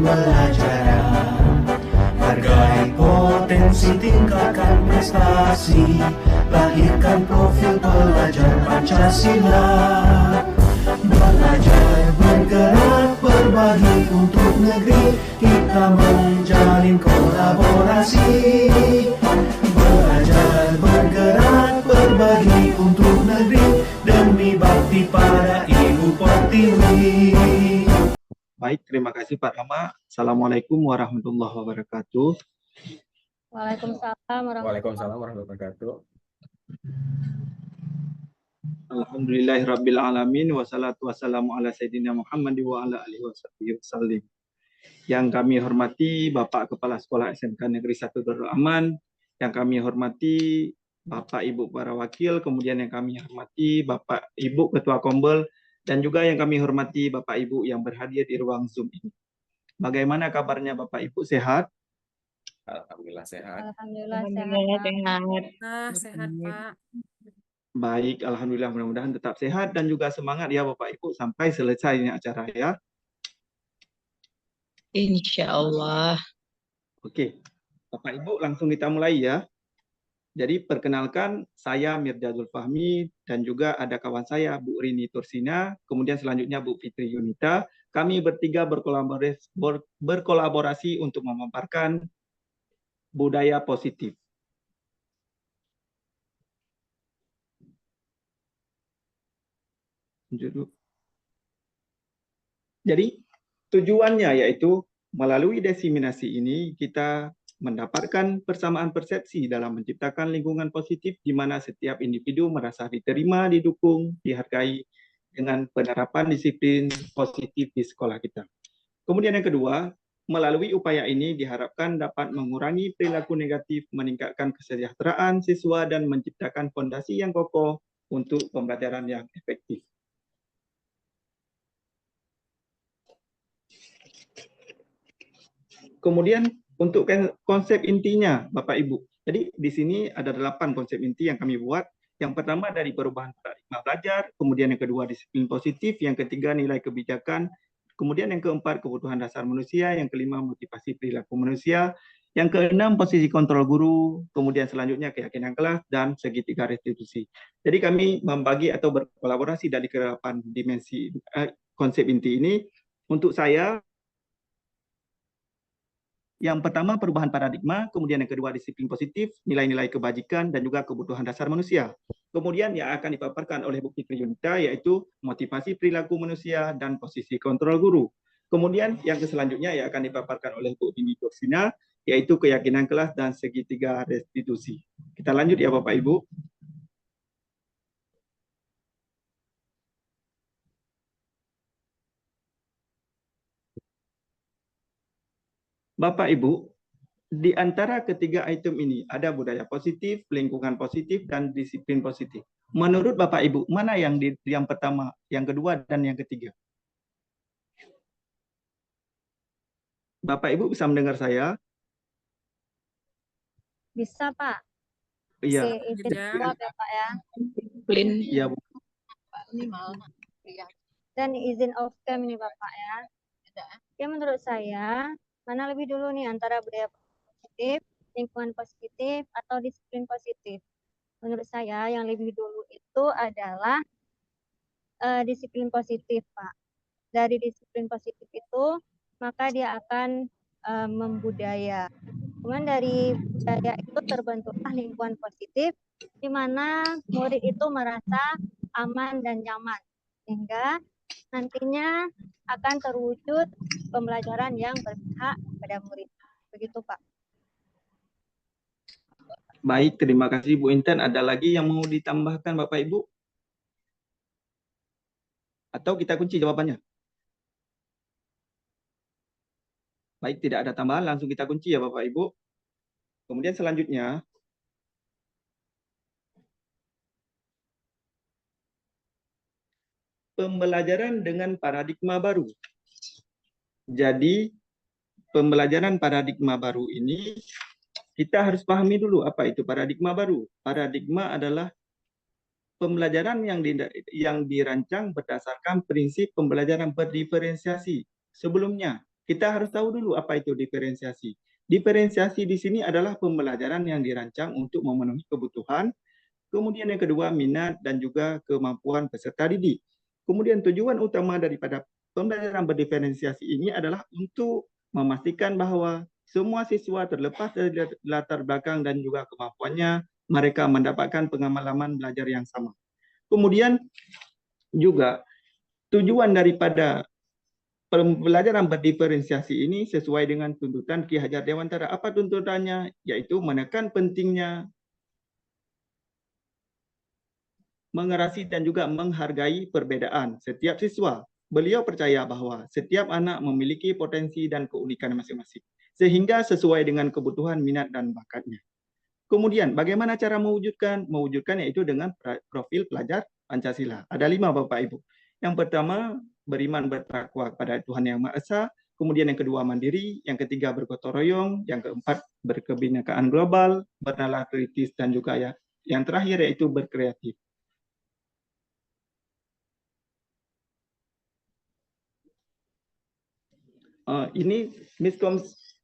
pembelajaran. Hargai potensi, tingkatkan prestasi, lahirkan profil pelajar Pancasila. Belajar, bergerak, berbagi untuk negeri, kita menjalin kolaborasi. Belajar, bergerak, berbagi untuk negeri, demi bakti pada Ibu Pertiwi. Baik, terima kasih Pak Rama. Assalamualaikum warahmatullahi wabarakatuh. Waalaikumsalam Waalaikumsalam warahmatullahi wabarakatuh. Alhamdulillahirabbil alamin wassalatu wassalamu ala sayyidina Muhammad wa ala alihi wasallam. Yang kami hormati Bapak Kepala Sekolah SMK Negeri 1 Darul Aman, yang kami hormati Bapak Ibu para wakil, kemudian yang kami hormati Bapak Ibu Ketua Kombel, dan juga yang kami hormati Bapak Ibu yang berhadir di ruang Zoom ini. Bagaimana kabarnya Bapak Ibu, sehat? Alhamdulillah sehat. Alhamdulillah sehat. Sehat Pak. Baik, alhamdulillah, mudah-mudahan tetap sehat dan juga semangat ya Bapak Ibu sampai selesainya acara ya. Insya Allah. Oke, Bapak Ibu langsung kita mulai ya. Jadi perkenalkan, saya Mirza Zulfahmi dan juga ada kawan saya Bu Rini Tursina, kemudian selanjutnya Bu Fitri Yunita. Kami bertiga berkolaborasi untuk memaparkan budaya positif. Jadi tujuannya yaitu melalui diseminasi ini kita mendapatkan persamaan persepsi dalam menciptakan lingkungan positif di mana setiap individu merasa diterima, didukung, dihargai dengan penerapan disiplin positif di sekolah kita. Kemudian yang kedua, melalui upaya ini diharapkan dapat mengurangi perilaku negatif, meningkatkan kesejahteraan siswa, dan menciptakan fondasi yang kokoh untuk pembelajaran yang efektif. Kemudian untuk konsep intinya, Bapak Ibu. Jadi di sini ada 8 konsep inti yang kami buat. Yang pertama dari perubahan paradigma belajar, kemudian yang kedua disiplin positif, yang ketiga nilai kebijakan, kemudian yang keempat kebutuhan dasar manusia, yang kelima motivasi perilaku manusia, yang keenam posisi kontrol guru, kemudian selanjutnya keyakinan kelas, dan segitiga restitusi. Jadi kami membagi atau berkolaborasi dari ke-8 dimensi konsep inti ini. Untuk saya, yang pertama perubahan paradigma, kemudian yang kedua disiplin positif, nilai-nilai kebajikan, dan juga kebutuhan dasar manusia. Kemudian yang akan dipaparkan oleh Bu Fitri Yunita yaitu motivasi perilaku manusia dan posisi kontrol guru. Kemudian yang selanjutnya yang akan dipaparkan oleh Bu Rini Tursina yaitu keyakinan kelas dan segitiga restitusi. Kita lanjut ya Bapak Ibu. Bapak Ibu, di antara ketiga item ini ada budaya positif, lingkungan positif, dan disiplin positif. Menurut Bapak Ibu, mana yang pertama, yang kedua, dan yang ketiga? Bapak Ibu bisa mendengar saya? Bisa Pak. Iya. Izin jawab ya Pak ya. Disiplin. Iya Bu. Dan izin off cam ini Bapak ya. Ya menurut saya, mana lebih dulu nih antara budaya positif, lingkungan positif, atau disiplin positif? Menurut saya yang lebih dulu itu adalah disiplin positif, Pak. Dari disiplin positif itu, maka dia akan membudaya. Kemudian dari budaya itu terbentuklah lingkungan positif, di mana murid itu merasa aman dan nyaman, sehingga nantinya akan terwujud pembelajaran yang berpihak pada murid. Begitu, Pak. Baik, terima kasih Bu Intan. Ada lagi yang mau ditambahkan Bapak Ibu? Atau kita kunci jawabannya? Baik, tidak ada tambahan, langsung kita kunci ya Bapak Ibu. Kemudian selanjutnya, pembelajaran dengan paradigma baru. Jadi, pembelajaran paradigma baru ini, kita harus pahami dulu apa itu paradigma baru. Paradigma adalah pembelajaran yang dirancang berdasarkan prinsip pembelajaran berdiferensiasi. Sebelumnya, kita harus tahu dulu apa itu diferensiasi. Diferensiasi di sini adalah pembelajaran yang dirancang untuk memenuhi kebutuhan. Kemudian yang kedua, minat dan juga kemampuan peserta didik. Kemudian tujuan utama daripada pembelajaran berdiferensiasi ini adalah untuk memastikan bahwa semua siswa terlepas dari latar belakang dan juga kemampuannya, mereka mendapatkan pengalaman belajar yang sama. Kemudian juga tujuan daripada pembelajaran berdiferensiasi ini sesuai dengan tuntutan Ki Hajar Dewantara. Apa tuntutannya? Yaitu menekan pentingnya mengerasi dan juga menghargai perbedaan setiap siswa. Beliau percaya bahwa setiap anak memiliki potensi dan keunikan masing-masing, sehingga sesuai dengan kebutuhan, minat, dan bakatnya. Kemudian, bagaimana cara mewujudkan? Mewujudkan yaitu dengan profil pelajar Pancasila. Ada 5, Bapak Ibu. Yang pertama, beriman bertakwa kepada Tuhan Yang Maha Esa. Kemudian yang kedua, mandiri. Yang ketiga, bergotong royong. Yang keempat, berkebinekaan global, bernalar kritis, dan juga yang terakhir yaitu berkreatif. Ini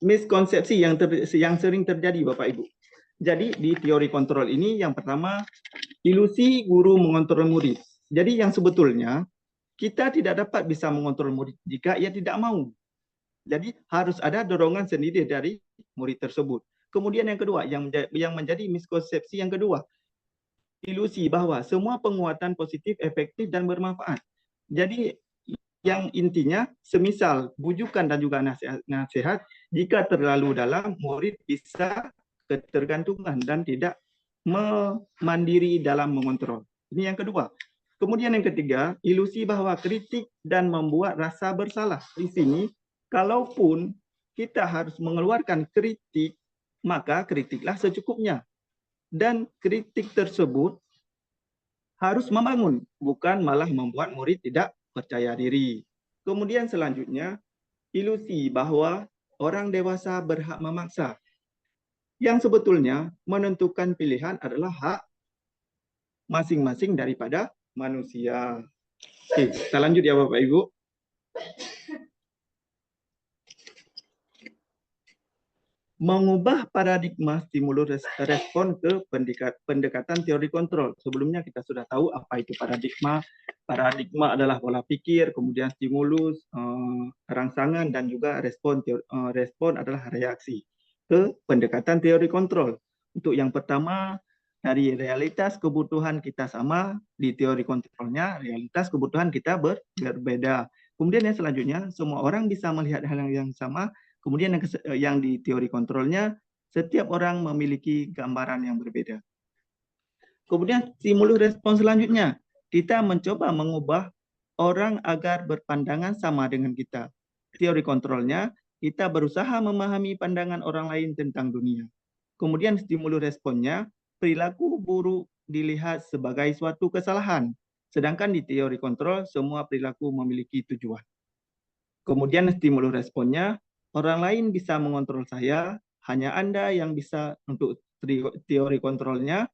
miskonsepsi yang sering terjadi, Bapak Ibu. Jadi di teori kontrol ini yang pertama, ilusi guru mengontrol murid. Jadi yang sebetulnya kita tidak dapat bisa mengontrol murid jika ia tidak mau. Jadi harus ada dorongan sendiri dari murid tersebut. Kemudian yang kedua, yang menjadi miskonsepsi yang kedua, ilusi bahwa semua penguatan positif, efektif, dan bermanfaat. Jadi yang intinya, semisal bujukan dan juga nasihat, jika terlalu dalam, murid bisa ketergantungan dan tidak mandiri dalam mengontrol. Ini yang kedua. Kemudian yang ketiga, ilusi bahwa kritik dan membuat rasa bersalah. Di sini, kalaupun kita harus mengeluarkan kritik, maka kritiklah secukupnya. Dan kritik tersebut harus membangun, bukan malah membuat murid tidak percaya diri. Kemudian selanjutnya, ilusi bahwa orang dewasa berhak memaksa. Yang sebetulnya menentukan pilihan adalah hak masing-masing daripada manusia. Oke, kita lanjut ya Bapak Ibu. Mengubah paradigma stimulus respon ke pendekatan teori kontrol. Sebelumnya kita sudah tahu apa itu paradigma. Paradigma adalah pola pikir, kemudian stimulus, rangsangan, dan juga respon. Respon adalah reaksi ke pendekatan teori kontrol. Untuk yang pertama, dari realitas kebutuhan kita sama, di teori kontrolnya realitas kebutuhan kita berbeda. Kemudian yang selanjutnya, semua orang bisa melihat hal yang sama. Kemudian yang di teori kontrolnya, setiap orang memiliki gambaran yang berbeda. Kemudian stimulus respon selanjutnya, kita mencoba mengubah orang agar berpandangan sama dengan kita. Teori kontrolnya, kita berusaha memahami pandangan orang lain tentang dunia. Kemudian stimulus responnya, perilaku buruk dilihat sebagai suatu kesalahan. Sedangkan di teori kontrol, semua perilaku memiliki tujuan. Kemudian stimulus responnya, orang lain bisa mengontrol saya, hanya Anda yang bisa untuk teori kontrolnya,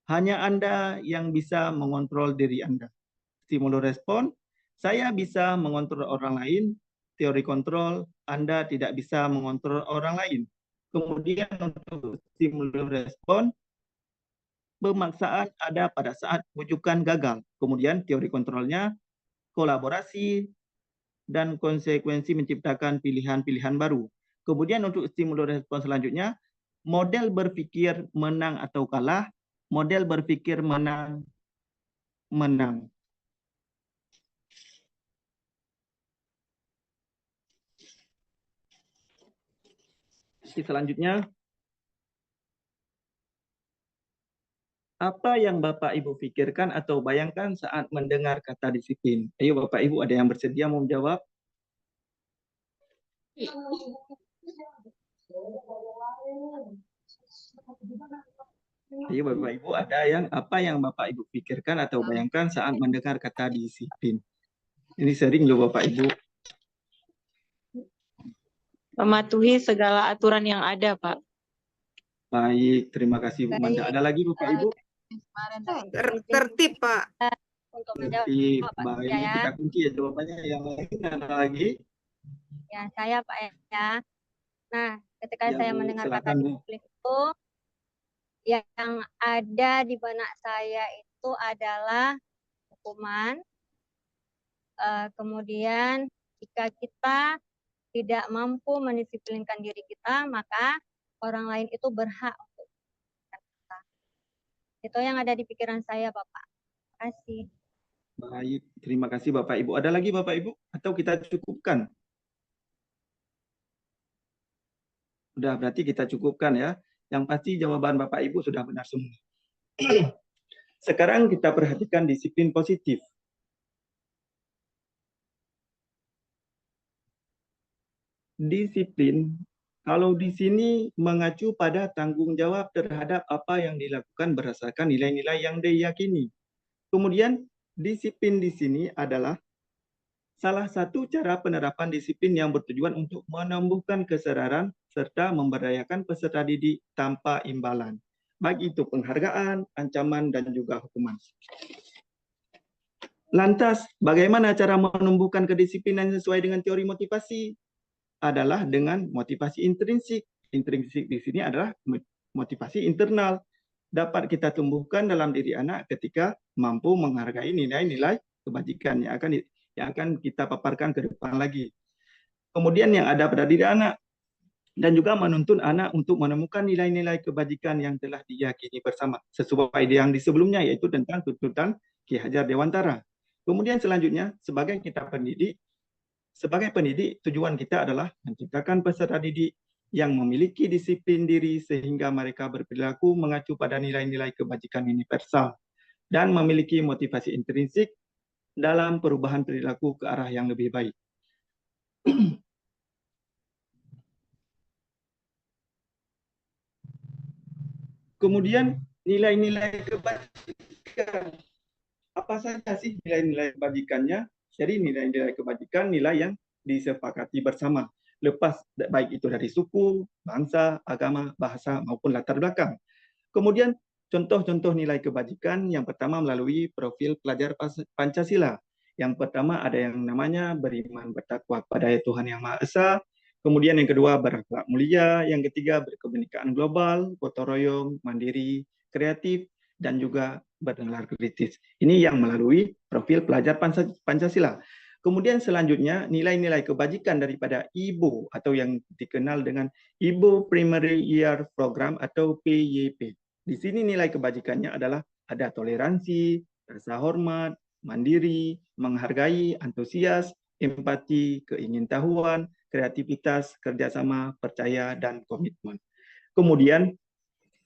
hanya Anda yang bisa mengontrol diri Anda. Stimulus respon, saya bisa mengontrol orang lain, teori kontrol, Anda tidak bisa mengontrol orang lain. Kemudian untuk stimulus respon, pemaksaan ada pada saat bujukan gagal. Kemudian teori kontrolnya, kolaborasi, dan konsekuensi menciptakan pilihan-pilihan baru. Kemudian untuk stimulus respon selanjutnya, model berpikir menang atau kalah, model berpikir menang. Selanjutnya, apa yang Bapak Ibu pikirkan atau bayangkan saat mendengar kata disiplin? Ayo Bapak Ibu, ada yang bersedia mau menjawab? Ayo Bapak Ibu, ada apa yang Bapak Ibu pikirkan atau bayangkan saat mendengar kata disiplin? Ini sering loh Bapak Ibu. Mematuhi segala aturan yang ada, Pak. Baik, terima kasih Bu Manda. Ada lagi Bapak Ibu? Tertib, Pak. Untuk menjawab Tertib. Pak Baik, ya. kita kunci ya jawabannya. Yang lain ada lagi? Ya, saya Pak ya. Nah, ketika Ya, saya Bu, mendengar kata silakan, Bu. disiplin itu, yang ada di benak saya itu adalah hukuman. Kemudian jika kita tidak mampu mendisiplinkan diri kita, maka orang lain itu berhak untuk mendisiplinkan kita. Itu yang ada di pikiran saya, Bapak. Terima kasih. Baik, terima kasih Bapak Ibu. Ada lagi Bapak Ibu? Atau kita cukupkan? Sudah, berarti kita cukupkan ya. Yang pasti jawaban Bapak Ibu sudah benar semua. Sekarang kita perhatikan disiplin positif. Disiplin, kalau di sini mengacu pada tanggung jawab terhadap apa yang dilakukan berdasarkan nilai-nilai yang diyakini. Kemudian, disiplin di sini adalah salah satu cara penerapan disiplin yang bertujuan untuk menumbuhkan kesadaran serta memberdayakan peserta didik tanpa imbalan, baik itu penghargaan, ancaman, dan juga hukuman. Lantas, bagaimana cara menumbuhkan kedisiplinan sesuai dengan teori motivasi? Adalah dengan motivasi intrinsik. Intrinsik di sini adalah motivasi internal. Dapat kita tumbuhkan dalam diri anak ketika mampu menghargai nilai-nilai kebajikan yang akan kita paparkan ke depan lagi. Kemudian yang ada pada diri anak, dan juga menuntun anak untuk menemukan nilai-nilai kebajikan yang telah diyakini bersama sesuai yang di sebelumnya, yaitu tentang tuntutan Ki Hajar Dewantara. Kemudian selanjutnya, sebagai pendidik, tujuan kita adalah menciptakan peserta didik yang memiliki disiplin diri sehingga mereka berperilaku mengacu pada nilai-nilai kebajikan universal dan memiliki motivasi intrinsik dalam perubahan perilaku ke arah yang lebih baik. Kemudian nilai-nilai kebajikan. Apa saja sih nilai-nilai kebajikannya? Jadi nilai-nilai kebajikan nilai yang disepakati bersama, lepas baik itu dari suku, bangsa, agama, bahasa maupun latar belakang. Kemudian contoh-contoh nilai kebajikan yang pertama melalui profil pelajar Pancasila. Yang pertama ada yang namanya beriman bertakwa kepada Tuhan Yang Maha Esa. Kemudian yang kedua berakhlak mulia, yang ketiga berkebinekaan global, gotong royong, mandiri, kreatif, dan juga bernalar kritis. Ini yang melalui profil pelajar Pancasila. Kemudian selanjutnya nilai-nilai kebajikan daripada IBO atau yang dikenal dengan IBO Primary Year Program atau PYP. Di sini nilai kebajikannya adalah ada toleransi, rasa hormat, mandiri, menghargai, antusias, empati, keingintahuan, kreativitas, kerjasama, percaya, dan komitmen. Kemudian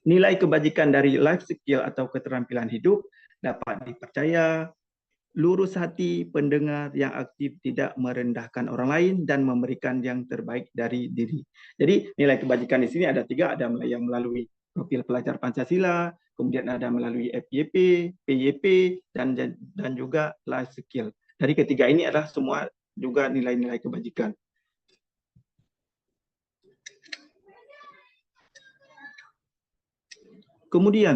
nilai kebajikan dari life skill atau keterampilan hidup dapat dipercaya, lurus hati, pendengar yang aktif, tidak merendahkan orang lain, dan memberikan yang terbaik dari diri. Jadi nilai kebajikan di sini ada 3, ada yang melalui profil pelajar Pancasila, kemudian ada melalui FYP, PYP, dan juga life skill. Dari ketiga ini adalah semua juga nilai-nilai kebajikan. Kemudian,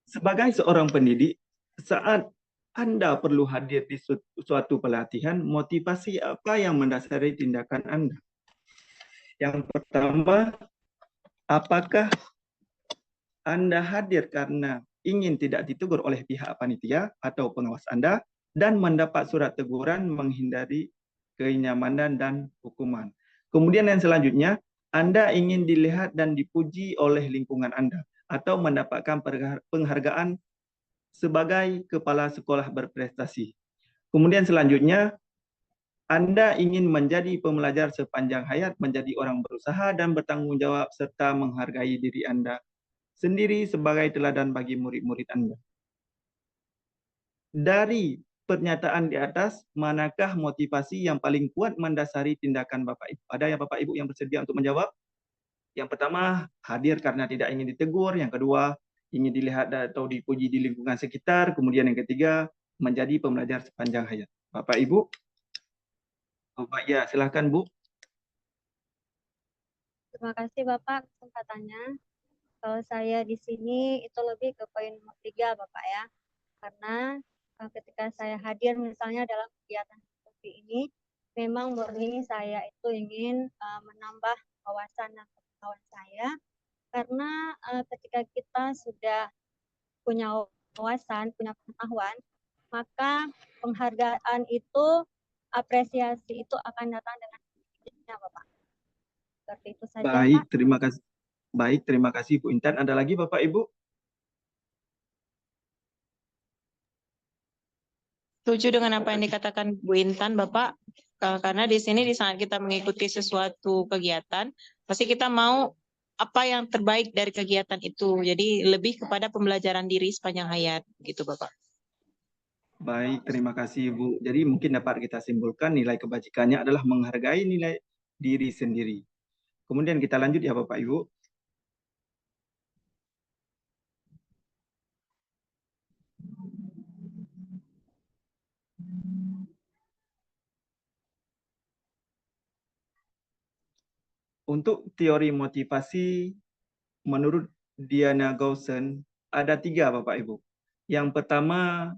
sebagai seorang pendidik, saat Anda perlu hadir di suatu pelatihan, motivasi apa yang mendasari tindakan Anda? Yang pertama, apakah Anda hadir karena ingin tidak ditegur oleh pihak panitia atau pengawas Anda dan mendapat surat teguran menghindari kenyamanan dan hukuman? Kemudian yang selanjutnya, Anda ingin dilihat dan dipuji oleh lingkungan Anda atau mendapatkan penghargaan sebagai kepala sekolah berprestasi. Kemudian selanjutnya, Anda ingin menjadi pembelajar sepanjang hayat, menjadi orang berusaha dan bertanggung jawab serta menghargai diri Anda sendiri sebagai teladan bagi murid-murid Anda. Dari pernyataan di atas, manakah motivasi yang paling kuat mendasari tindakan Bapak Ibu? Ada yang Bapak Ibu yang bersedia untuk menjawab? Yang pertama, hadir karena tidak ingin ditegur. Yang kedua, ingin dilihat atau dipuji di lingkungan sekitar. Kemudian yang ketiga, menjadi pembelajar sepanjang hayat. Bapak Ibu? Bapak, ya, silahkan Bu. Terima kasih Bapak kesempatannya. Kalau saya di sini itu lebih ke poin nomor 3 Bapak ya. Karena ketika saya hadir misalnya dalam kegiatan seperti ini, memang murni saya itu ingin menambah wawasan dan pengetahuan saya, karena ketika kita sudah punya wawasan, punya pengetahuan, maka penghargaan itu, apresiasi itu akan datang dengan sendirinya, Bapak. Seperti itu saja, Baik, Pak. terima kasih. Baik, terima kasih Bu Intan. Ada lagi Bapak Ibu? Setuju dengan apa yang dikatakan Bu Intan, Bapak. Karena di sini di saat kita mengikuti sesuatu kegiatan, pasti kita mau apa yang terbaik dari kegiatan itu. Jadi lebih kepada pembelajaran diri sepanjang hayat, gitu Bapak. Baik, terima kasih Bu. Jadi mungkin dapat kita simpulkan nilai kebajikannya adalah menghargai nilai diri sendiri. Kemudian kita lanjut ya Bapak Ibu. Untuk teori motivasi menurut Diana Gaussen ada 3 Bapak Ibu. Yang pertama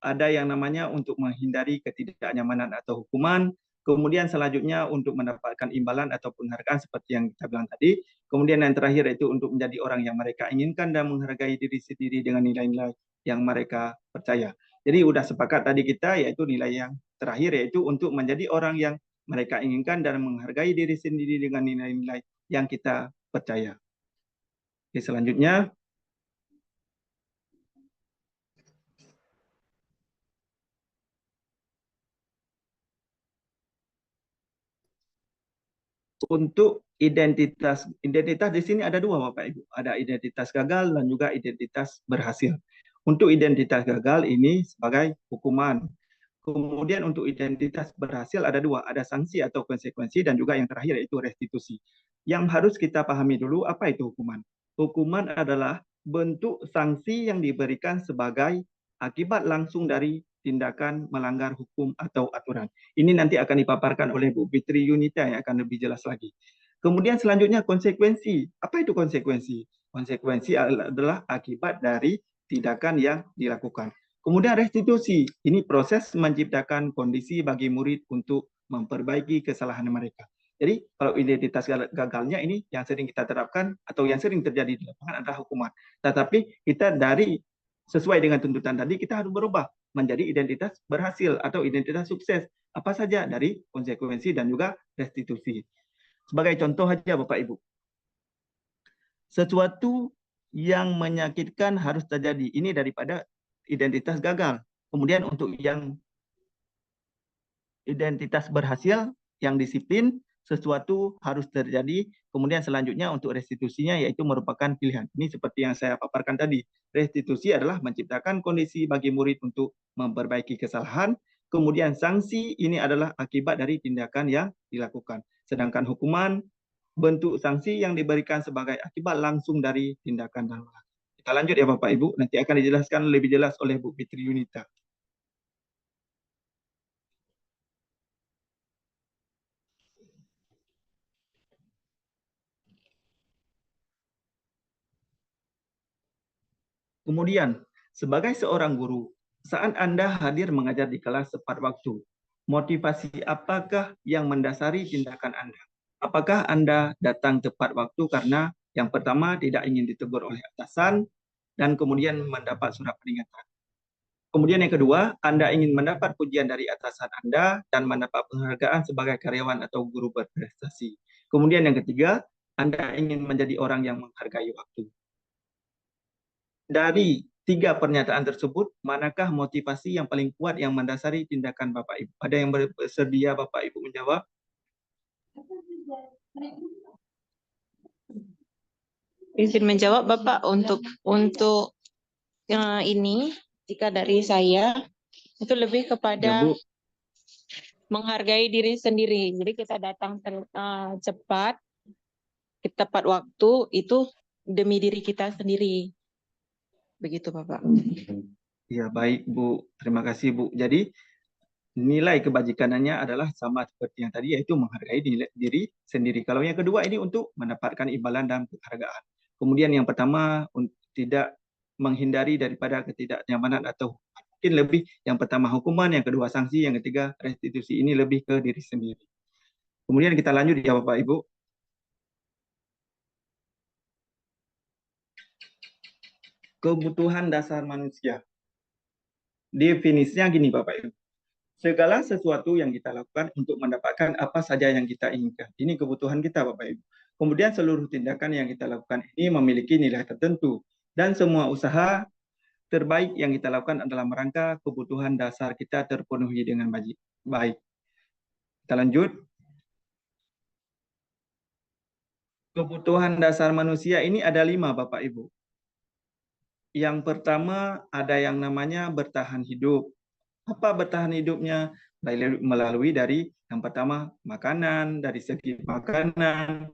ada yang namanya untuk menghindari ketidaknyamanan atau hukuman. Kemudian selanjutnya untuk mendapatkan imbalan atau penghargaan seperti yang kita bilang tadi. Kemudian yang terakhir itu untuk menjadi orang yang mereka inginkan dan menghargai diri sendiri dengan nilai-nilai yang mereka percaya. Jadi sudah sepakat tadi kita yaitu nilai yang terakhir yaitu untuk menjadi orang yang mereka inginkan dan menghargai diri sendiri dengan nilai-nilai yang kita percaya. Oke, selanjutnya untuk identitas di sini ada 2 Bapak Ibu. Ada identitas gagal dan juga identitas berhasil. Untuk identitas gagal ini sebagai hukuman. Kemudian untuk identitas berhasil ada 2, ada sanksi atau konsekuensi dan juga yang terakhir yaitu restitusi. Yang harus kita pahami dulu apa itu hukuman. Hukuman adalah bentuk sanksi yang diberikan sebagai akibat langsung dari tindakan melanggar hukum atau aturan. Ini nanti akan dipaparkan oleh Bu Fitri Yunita yang akan lebih jelas lagi. Kemudian selanjutnya konsekuensi. Apa itu konsekuensi? Konsekuensi adalah akibat dari tindakan yang dilakukan. Kemudian restitusi, ini proses menciptakan kondisi bagi murid untuk memperbaiki kesalahan mereka. Jadi kalau identitas gagalnya ini yang sering kita terapkan atau yang sering terjadi di lapangan adalah hukuman. Tetapi kita dari sesuai dengan tuntutan tadi kita harus berubah menjadi identitas berhasil atau identitas sukses. Apa saja dari konsekuensi dan juga restitusi. Sebagai contoh saja Bapak Ibu. Sesuatu yang menyakitkan harus terjadi. Ini daripada identitas gagal. Kemudian untuk yang identitas berhasil, yang disiplin, sesuatu harus terjadi. Kemudian selanjutnya untuk restitusinya yaitu merupakan pilihan. Ini seperti yang saya paparkan tadi. Restitusi adalah menciptakan kondisi bagi murid untuk memperbaiki kesalahan. Kemudian sanksi ini adalah akibat dari tindakan yang dilakukan. Sedangkan hukuman bentuk sanksi yang diberikan sebagai akibat langsung dari tindakan dan laku. Kita lanjut ya Bapak Ibu, nanti akan dijelaskan lebih jelas oleh Bu Fitri Yunita. Kemudian, sebagai seorang guru, saat Anda hadir mengajar di kelas tepat waktu, motivasi apakah yang mendasari tindakan Anda? Apakah Anda datang tepat waktu karena yang pertama tidak ingin ditegur oleh atasan dan kemudian mendapat surat peringatan? Kemudian yang kedua, Anda ingin mendapat pujian dari atasan Anda dan mendapat penghargaan sebagai karyawan atau guru berprestasi. Kemudian yang ketiga, Anda ingin menjadi orang yang menghargai waktu. Dari 3 pernyataan tersebut, manakah motivasi yang paling kuat yang mendasari tindakan Bapak Ibu? Ada yang bersedia Bapak Ibu menjawab? Izin menjawab Bapak untuk ini jika dari saya itu lebih Ya, kepada Bu. menghargai diri sendiri. Jadi kita datang cepat, tepat waktu itu demi diri kita sendiri. Begitu Bapak. Ya, baik Bu. Terima kasih Bu. Jadi nilai kebajikanannya adalah sama seperti yang tadi yaitu menghargai diri sendiri. Kalau yang kedua ini untuk mendapatkan imbalan dan penghargaan. Kemudian yang pertama tidak menghindari daripada ketidaknyamanan atau mungkin lebih yang pertama hukuman, yang kedua sanksi, yang ketiga restitusi. Ini lebih ke diri sendiri. Kemudian kita lanjut ya Bapak Ibu. Kebutuhan dasar manusia. Definisinya gini Bapak Ibu. Segala sesuatu yang kita lakukan untuk mendapatkan apa saja yang kita inginkan. Ini kebutuhan kita Bapak Ibu. Kemudian seluruh tindakan yang kita lakukan ini memiliki nilai tertentu. Dan semua usaha terbaik yang kita lakukan adalah merangka kebutuhan dasar kita terpenuhi dengan baik. Kita lanjut. Kebutuhan dasar manusia ini ada 5 Bapak Ibu. Yang pertama ada yang namanya bertahan hidup. Apa bertahan hidupnya? Melalui dari yang pertama makanan, dari segi makanan,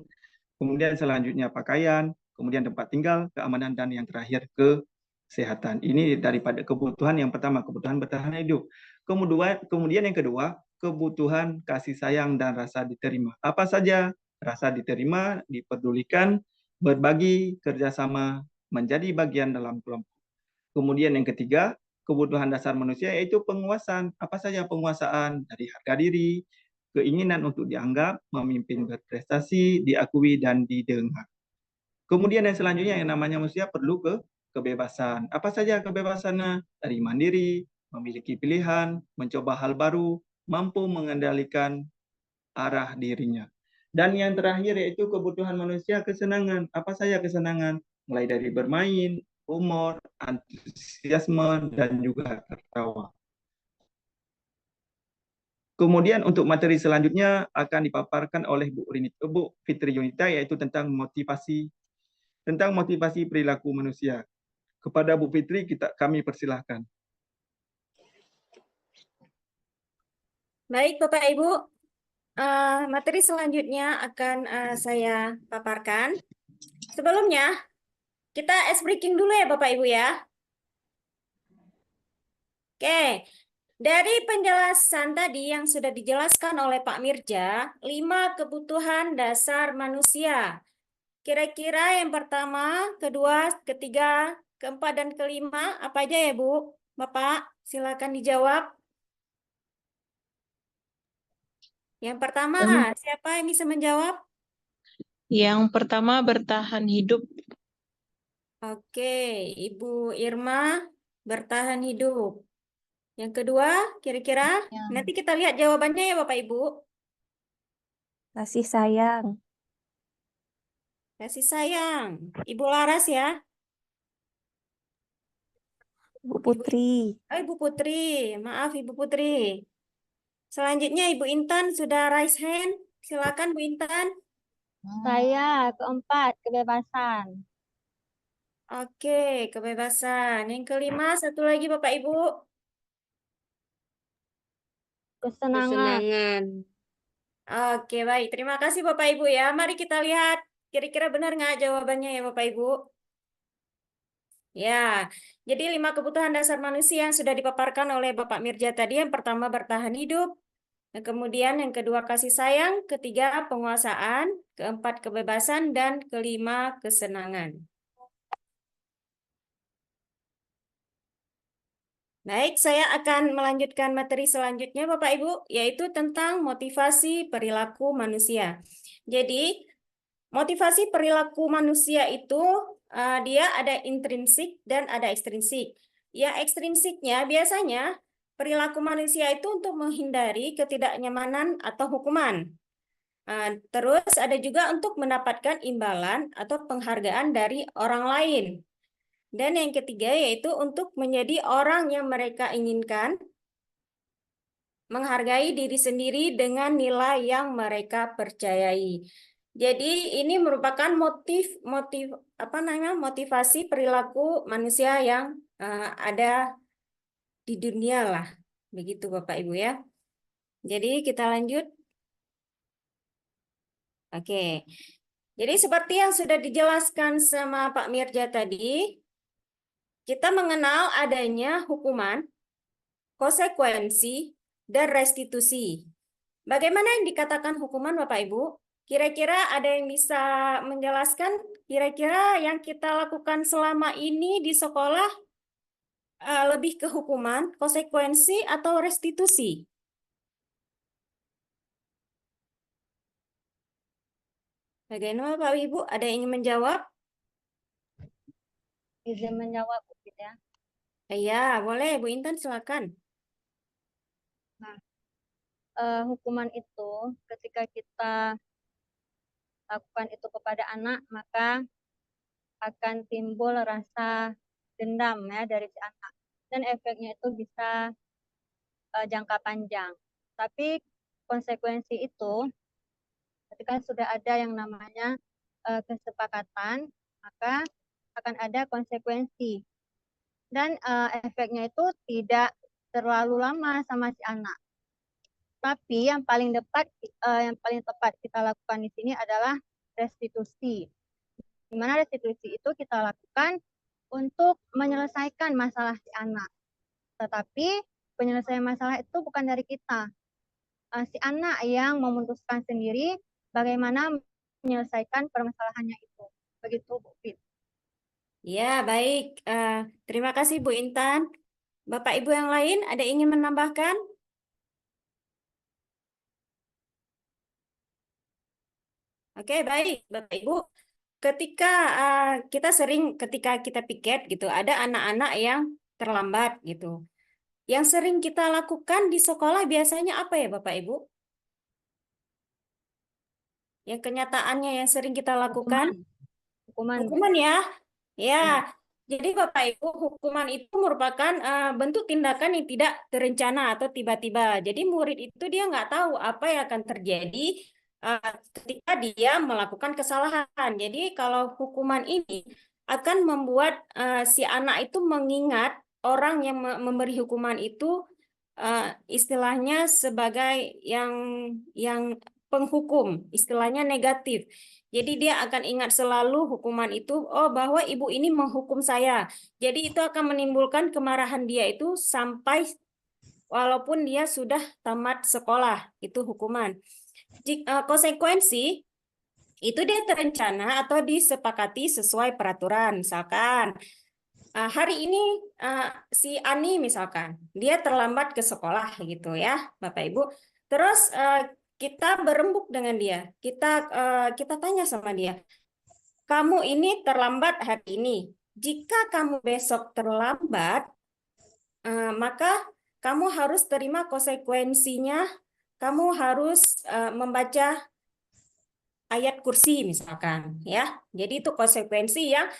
kemudian selanjutnya pakaian, kemudian tempat tinggal, keamanan, dan yang terakhir kesehatan. Ini daripada kebutuhan yang pertama, kebutuhan bertahan hidup. Kemudian yang kedua, kebutuhan kasih sayang dan rasa diterima. Apa saja? Rasa diterima, dipedulikan, berbagi, kerjasama, menjadi bagian dalam kelompok. Kemudian yang ketiga, kebutuhan dasar manusia yaitu penguasaan. Apa saja penguasaan? Dari harga diri, keinginan untuk dianggap, memimpin, berprestasi, diakui, dan didengar. Kemudian yang selanjutnya yang namanya manusia perlu kebebasan. Apa saja kebebasannya? Dari mandiri, memiliki pilihan, mencoba hal baru, mampu mengendalikan arah dirinya. Dan yang terakhir yaitu kebutuhan manusia kesenangan. Apa saja kesenangan? Mulai dari bermain, humor, antusiasme, dan juga tertawa. Kemudian untuk materi selanjutnya akan dipaparkan oleh Bu Fitri Yunita yaitu tentang motivasi perilaku manusia. Kepada Bu Fitri kami persilahkan. Baik, Bapak Ibu. Materi selanjutnya akan saya paparkan. Sebelumnya, kita ice breaking dulu ya Bapak Ibu ya. Oke, dari penjelasan tadi yang sudah dijelaskan oleh Pak Mirja, 5 kebutuhan dasar manusia. Kira-kira yang pertama, kedua, ketiga, keempat, dan kelima, apa aja ya Bu? Bapak, silakan dijawab. Yang pertama, siapa yang bisa menjawab? Yang pertama bertahan hidup. Oke, Ibu Irma, bertahan hidup. Yang kedua, kira-kira nanti kita lihat jawabannya ya Bapak Ibu. Kasih sayang. Kasih sayang. Ibu Laras ya. Bu Putri. Ibu Putri, maaf Ibu Putri. Selanjutnya Ibu Intan sudah raise hand. Silakan Bu Intan. Saya keempat, kebebasan. Oke, kebebasan. Yang kelima, satu lagi Bapak Ibu. Kesenangan. Oke, baik. Terima kasih Bapak Ibu ya. Mari kita lihat kira-kira benar nggak jawabannya ya Bapak Ibu. Ya, jadi 5 kebutuhan dasar manusia yang sudah dipaparkan oleh Bapak Mirja tadi. Yang pertama bertahan hidup, kemudian yang kedua kasih sayang, ketiga penguasaan, keempat kebebasan, dan kelima kesenangan. Baik, saya akan melanjutkan materi selanjutnya Bapak Ibu, yaitu tentang motivasi perilaku manusia. Jadi, motivasi perilaku manusia itu dia ada intrinsik dan ada ekstrinsik. Ya, ekstrinsiknya biasanya perilaku manusia itu untuk menghindari ketidaknyamanan atau hukuman. Terus ada juga untuk mendapatkan imbalan atau penghargaan dari orang lain. Dan yang ketiga yaitu untuk menjadi orang yang mereka inginkan, menghargai diri sendiri dengan nilai yang mereka percayai. Jadi ini merupakan motivasi perilaku manusia yang ada di dunia lah, begitu Bapak Ibu ya. Jadi kita lanjut. Oke. Jadi seperti yang sudah dijelaskan sama Pak Mirja tadi, kita mengenal adanya hukuman, konsekuensi, dan restitusi. Bagaimana yang dikatakan hukuman Bapak Ibu? Kira-kira ada yang bisa menjelaskan kira-kira yang kita lakukan selama ini di sekolah lebih ke hukuman, konsekuensi, atau restitusi? Bagaimana Bapak Ibu? Ada yang ingin menjawab? Izin menjawab gitu ya. Iya, boleh Bu Intan, silakan. Hukuman itu ketika kita lakukan itu kepada anak, maka akan timbul rasa dendam ya dari si anak, dan efeknya itu bisa jangka panjang. Tapi konsekuensi itu ketika sudah ada yang namanya kesepakatan, maka akan ada konsekuensi, dan efeknya itu tidak terlalu lama sama si anak. Tapi yang paling tepat kita lakukan di sini adalah restitusi. Di mana restitusi itu kita lakukan untuk menyelesaikan masalah si anak. Tetapi penyelesaian masalah itu bukan dari kita. Si anak yang memutuskan sendiri bagaimana menyelesaikan permasalahannya itu. Begitu Bu Fit. Ya, baik. Terima kasih Bu Intan. Bapak Ibu yang lain ada ingin menambahkan? Oke, baik, Bapak Ibu. Ketika kita piket gitu, ada anak-anak yang terlambat gitu. Yang sering kita lakukan di sekolah biasanya apa ya, Bapak Ibu? Yang kenyataannya yang sering kita lakukan? Hukuman ya. Ya. Jadi Bapak Ibu, hukuman itu merupakan bentuk tindakan yang tidak terencana atau tiba-tiba. Jadi murid itu dia nggak tahu apa yang akan terjadi ketika dia melakukan kesalahan. Jadi kalau hukuman ini akan membuat si anak itu mengingat orang yang memberi hukuman itu istilahnya sebagai yang penghukum, istilahnya negatif. Jadi dia akan ingat selalu hukuman itu, oh bahwa ibu ini menghukum saya. Jadi itu akan menimbulkan kemarahan dia itu sampai walaupun dia sudah tamat sekolah, itu hukuman. Konsekuensi itu dia terencana atau disepakati sesuai peraturan. Misalkan hari ini si Ani misalkan dia terlambat ke sekolah gitu ya, Bapak Ibu. Terus kita berembuk dengan dia. Kita tanya sama dia, kamu ini terlambat hari ini. Jika kamu besok terlambat, maka kamu harus terima konsekuensinya. Kamu harus membaca ayat kursi misalkan, ya. Jadi itu konsekuensi yang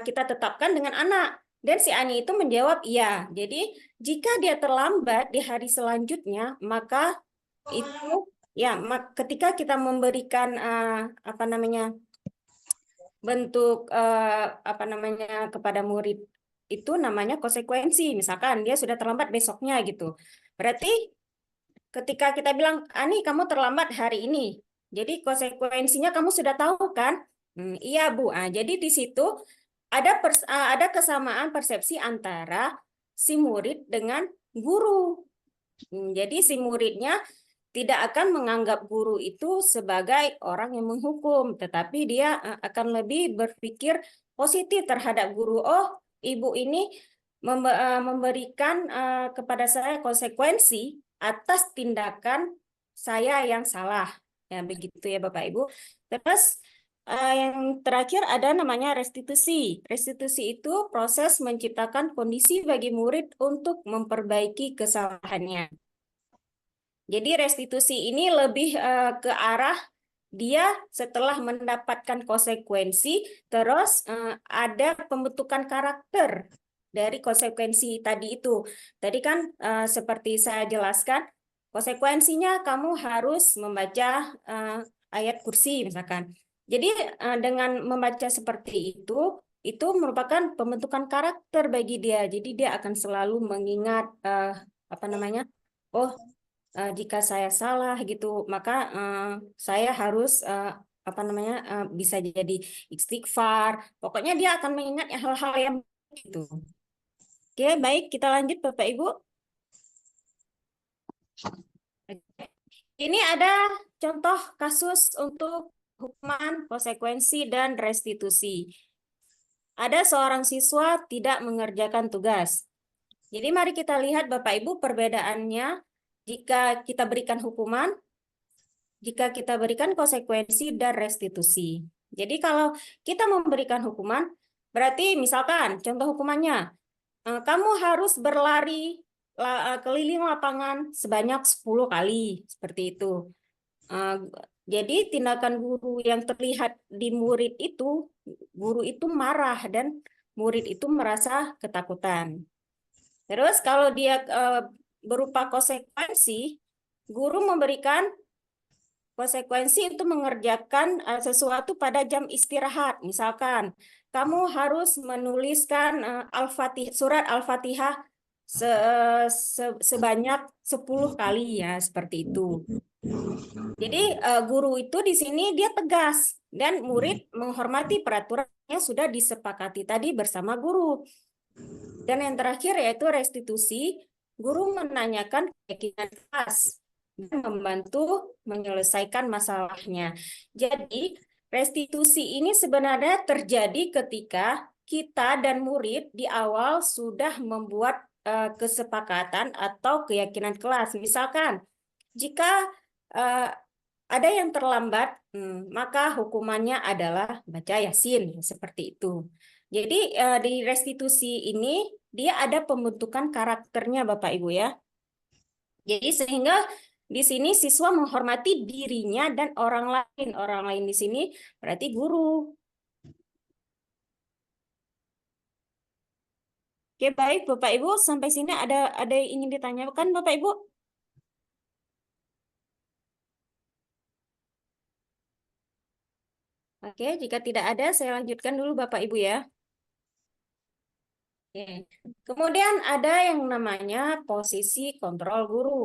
kita tetapkan dengan anak. Dan si Ani itu menjawab iya. Jadi jika dia terlambat di hari selanjutnya, maka itu ya ketika kita memberikan bentuk kepada murid itu namanya konsekuensi. Misalkan dia sudah terlambat besoknya gitu. Berarti ketika kita bilang, Ani kamu terlambat hari ini. Jadi konsekuensinya kamu sudah tahu kan? Iya Bu. Jadi di situ ada kesamaan persepsi antara si murid dengan guru. Jadi si muridnya tidak akan menganggap guru itu sebagai orang yang menghukum, tetapi dia akan lebih berpikir positif terhadap guru. Oh, ibu ini memberikan kepada saya konsekuensi atas tindakan saya yang salah. Ya, begitu ya Bapak Ibu. Terus yang terakhir ada namanya restitusi. Restitusi itu proses menciptakan kondisi bagi murid untuk memperbaiki kesalahannya. Jadi restitusi ini lebih ke arah dia setelah mendapatkan konsekuensi, terus ada pembentukan karakter dari konsekuensi tadi itu. Tadi kan seperti saya jelaskan, konsekuensinya kamu harus membaca ayat kursi misalkan. Jadi dengan membaca seperti itu merupakan pembentukan karakter bagi dia. Jadi dia akan selalu mengingat oh jika saya salah gitu, maka saya harus bisa jadi istighfar. Pokoknya dia akan mengingat hal-hal yang gitu. Oke, baik, kita lanjut Bapak Ibu. Ini ada contoh kasus untuk hukuman, konsekuensi, dan restitusi. Ada seorang siswa tidak mengerjakan tugas. Jadi mari kita lihat Bapak Ibu perbedaannya jika kita berikan hukuman, jika kita berikan konsekuensi dan restitusi. Jadi kalau kita memberikan hukuman, berarti misalkan contoh hukumannya, kamu harus berlari keliling lapangan sebanyak 10 kali, seperti itu. Jadi tindakan guru yang terlihat di murid itu, guru itu marah dan murid itu merasa ketakutan. Terus kalau dia berupa konsekuensi, guru memberikan konsekuensi untuk mengerjakan sesuatu pada jam istirahat. Misalkan, kamu harus menuliskan surat Al-Fatihah sebanyak 10 kali ya, seperti itu. Jadi guru itu di sini dia tegas dan murid menghormati peraturan yang sudah disepakati tadi bersama guru. Dan yang terakhir yaitu restitusi, guru menanyakan keyakinan kelas dan membantu menyelesaikan masalahnya. Jadi restitusi ini sebenarnya terjadi ketika kita dan murid di awal sudah membuat kesepakatan atau keyakinan kelas. Misalkan jika ada yang terlambat, maka hukumannya adalah baca Yasin, seperti itu. Jadi di restitusi ini dia ada pembentukan karakternya Bapak Ibu ya. Jadi sehingga di sini siswa menghormati dirinya dan orang lain. Orang lain di sini berarti guru. Oke, baik Bapak Ibu, sampai sini ada yang ingin ditanyakan Bapak Ibu? Oke, jika tidak ada saya lanjutkan dulu Bapak Ibu ya. Oke. Kemudian ada yang namanya posisi kontrol guru.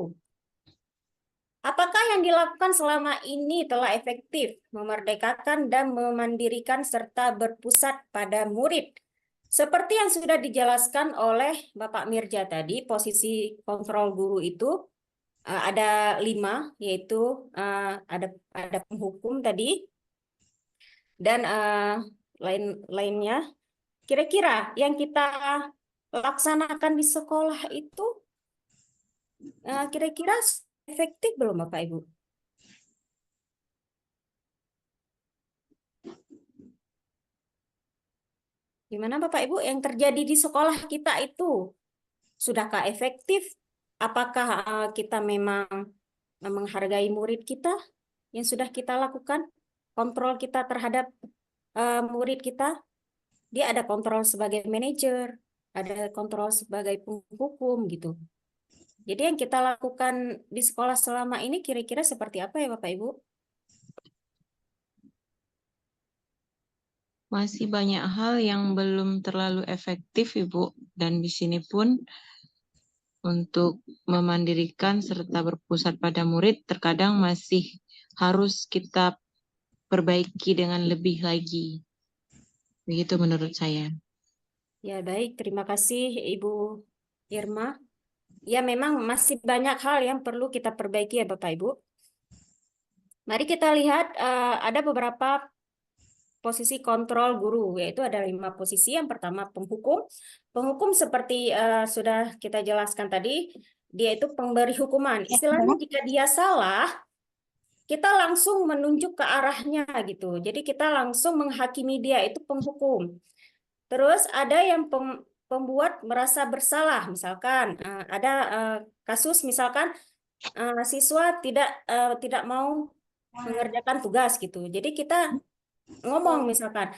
Apakah yang dilakukan selama ini telah efektif memerdekakan dan memandirikan serta berpusat pada murid? Seperti yang sudah dijelaskan oleh Bapak Mirja tadi, posisi kontrol guru itu ada 5, yaitu ada penghukum tadi dan lainnya. Kira-kira yang kita laksanakan di sekolah itu kira-kira efektif belum Bapak Ibu? Gimana Bapak Ibu yang terjadi di sekolah kita itu? Sudahkah efektif? Apakah kita memang menghargai murid kita yang sudah kita lakukan? Kontrol kita terhadap murid kita? Dia ada kontrol sebagai manajer, ada kontrol sebagai penghukum gitu. Jadi yang kita lakukan di sekolah selama ini kira-kira seperti apa ya Bapak Ibu? Masih banyak hal yang belum terlalu efektif, Ibu. Dan di sini pun untuk memandirikan serta berpusat pada murid terkadang masih harus kita perbaiki dengan lebih lagi. Begitu menurut saya. Ya baik, terima kasih Ibu Irma. Ya memang masih banyak hal yang perlu kita perbaiki ya Bapak Ibu. Mari kita lihat ada beberapa posisi kontrol guru, yaitu ada 5 posisi. Yang pertama penghukum. Penghukum seperti sudah kita jelaskan tadi, dia itu pemberi hukuman. Istilahnya jika dia salah, kita langsung menunjuk ke arahnya gitu. Jadi kita langsung menghakimi dia, itu penghukum. Terus ada yang pembuat merasa bersalah, misalkan ada kasus misalkan siswa tidak mau mengerjakan tugas gitu. Jadi kita ngomong misalkan,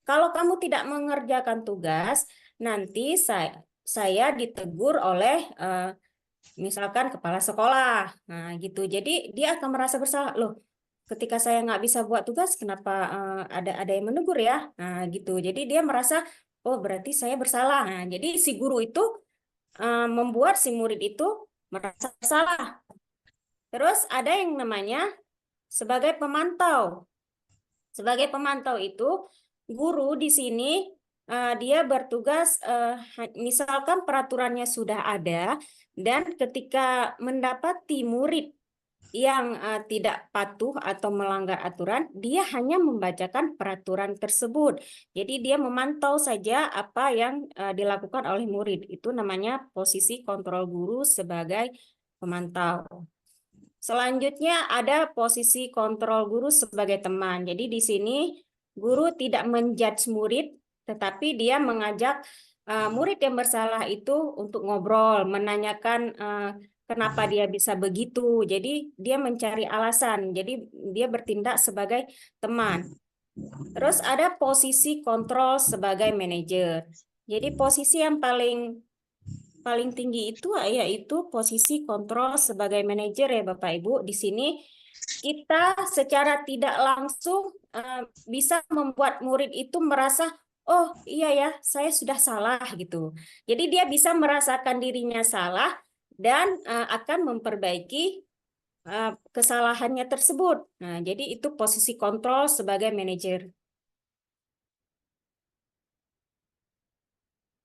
kalau kamu tidak mengerjakan tugas, nanti saya ditegur oleh misalkan kepala sekolah. Nah, gitu. Jadi dia akan merasa bersalah. Loh, ketika saya nggak bisa buat tugas, kenapa ada yang menegur ya? Nah, gitu. Jadi dia merasa, oh berarti saya bersalah. Nah, jadi si guru itu membuat si murid itu merasa bersalah. Terus ada yang namanya sebagai pemantau. Sebagai pemantau itu, guru di sini dia bertugas, misalkan peraturannya sudah ada, dan ketika mendapati murid yang tidak patuh atau melanggar aturan, dia hanya membacakan peraturan tersebut. Jadi dia memantau saja apa yang dilakukan oleh murid. Itu namanya posisi kontrol guru sebagai pemantau. Selanjutnya ada posisi kontrol guru sebagai teman. Jadi di sini guru tidak menjudge murid, tetapi dia mengajak murid yang bersalah itu untuk ngobrol, menanyakan kenapa dia bisa begitu. Jadi dia mencari alasan. Jadi dia bertindak sebagai teman. Terus ada posisi kontrol sebagai manajer. Jadi posisi yang paling tinggi itu yaitu posisi kontrol sebagai manajer ya Bapak Ibu. Di sini kita secara tidak langsung bisa membuat murid itu merasa, oh iya ya, saya sudah salah gitu. Jadi dia bisa merasakan dirinya salah dan akan memperbaiki kesalahannya tersebut. Nah, jadi itu posisi kontrol sebagai manajer.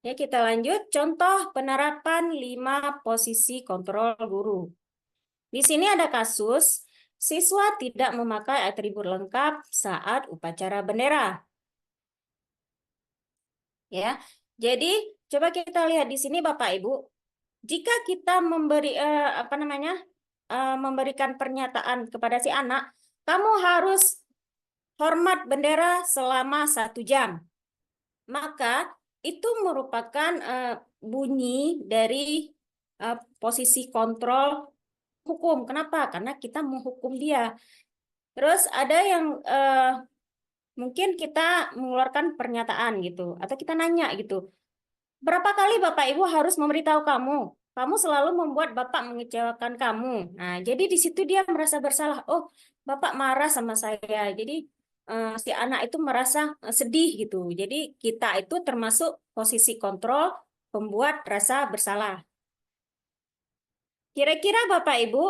Ya, kita lanjut. Contoh penerapan 5 posisi kontrol guru. Di sini ada kasus siswa tidak memakai atribut lengkap saat upacara bendera. Ya, jadi coba kita lihat di sini Bapak Ibu. Jika kita memberikan pernyataan kepada si anak, kamu harus hormat bendera selama 1 jam. Maka itu merupakan bunyi dari posisi kontrol hukum. Kenapa? Karena kita menghukum dia. Terus ada yang mungkin kita mengeluarkan pernyataan gitu, atau kita nanya gitu. Berapa kali Bapak Ibu harus memberitahu kamu? Kamu selalu membuat Bapak mengecewakan kamu. Nah, jadi di situ dia merasa bersalah. Oh, Bapak marah sama saya. Jadi si anak itu merasa sedih gitu. Jadi kita itu termasuk posisi kontrol pembuat rasa bersalah. Kira-kira Bapak Ibu,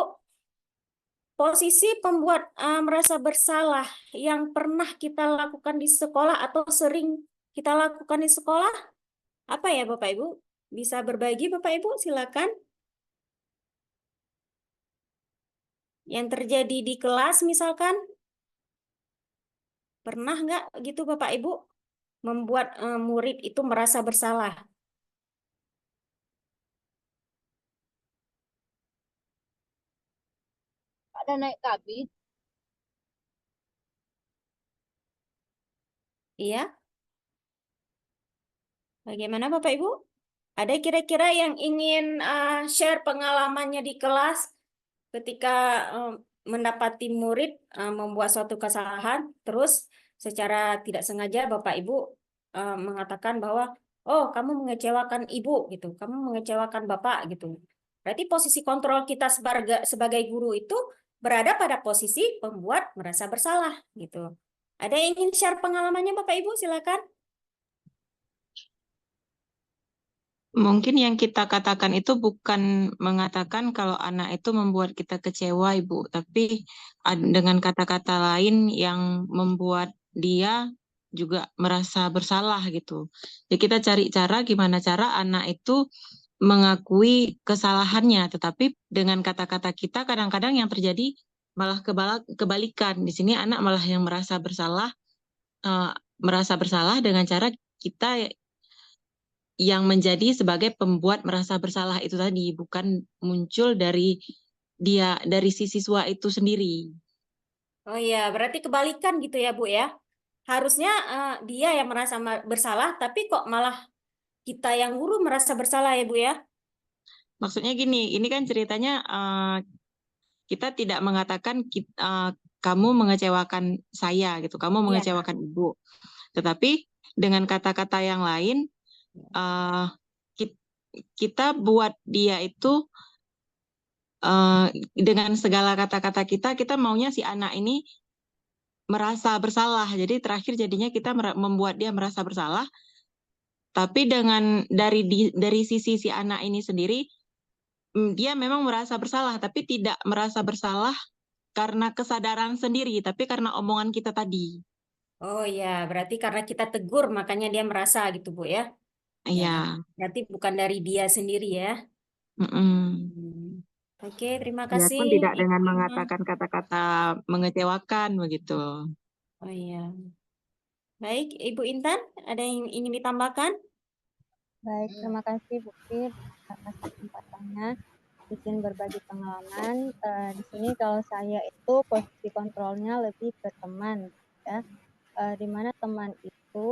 posisi pembuat merasa bersalah yang pernah kita lakukan di sekolah atau sering kita lakukan di sekolah, apa ya Bapak Ibu? Bisa berbagi Bapak Ibu, silakan. Yang terjadi di kelas misalkan, pernah nggak gitu Bapak Ibu membuat murid itu merasa bersalah? Ada naik kabin. Iya. Bagaimana Bapak Ibu? Ada kira-kira yang ingin share pengalamannya di kelas ketika mendapati murid membuat suatu kesalahan, terus secara tidak sengaja Bapak Ibu mengatakan bahwa, oh kamu mengecewakan ibu gitu, kamu mengecewakan bapak gitu. Berarti posisi kontrol kita sebagai guru itu berada pada posisi pembuat merasa bersalah gitu. Ada yang ingin share pengalamannya Bapak Ibu? Silakan. Mungkin yang kita katakan itu bukan mengatakan kalau anak itu membuat kita kecewa, Ibu, tapi dengan kata-kata lain yang membuat dia juga merasa bersalah gitu. Jadi kita cari cara gimana cara anak itu mengakui kesalahannya, tetapi dengan kata-kata kita kadang-kadang yang terjadi malah kebalikan. Di sini anak malah yang merasa bersalah dengan cara kita yang menjadi sebagai pembuat merasa bersalah itu tadi, bukan muncul dari si siswa itu sendiri. Oh iya, berarti kebalikan gitu ya Bu ya. Harusnya dia yang merasa bersalah, tapi kok malah kita yang guru merasa bersalah ya Bu ya. Maksudnya gini, ini kan ceritanya kita tidak mengatakan kamu mengecewakan saya gitu, kamu mengecewakan ibu. Tetapi dengan kata-kata yang lain, kita buat dia itu dengan segala kata-kata kita maunya si anak ini merasa bersalah. Jadi terakhir jadinya kita membuat dia merasa bersalah. Tapi dari sisi si anak ini sendiri, dia memang merasa bersalah, tapi tidak merasa bersalah karena kesadaran sendiri, tapi karena omongan kita tadi. Oh ya, berarti karena kita tegur makanya dia merasa gitu Bu ya. Iya. Berarti bukan dari dia sendiri ya. Mm-mm. Oke, terima Biarpun kasih. tidak Ibu dengan Irma. mengatakan kata-kata mengecewakan begitu. Oh iya. Baik, Ibu Intan, ada yang ingin ditambahkan? Baik, terima kasih Bu Fir atas kesempatannya izin berbagi pengalaman. Di sini kalau saya itu posisi kontrolnya lebih ke teman, ya. Di mana teman itu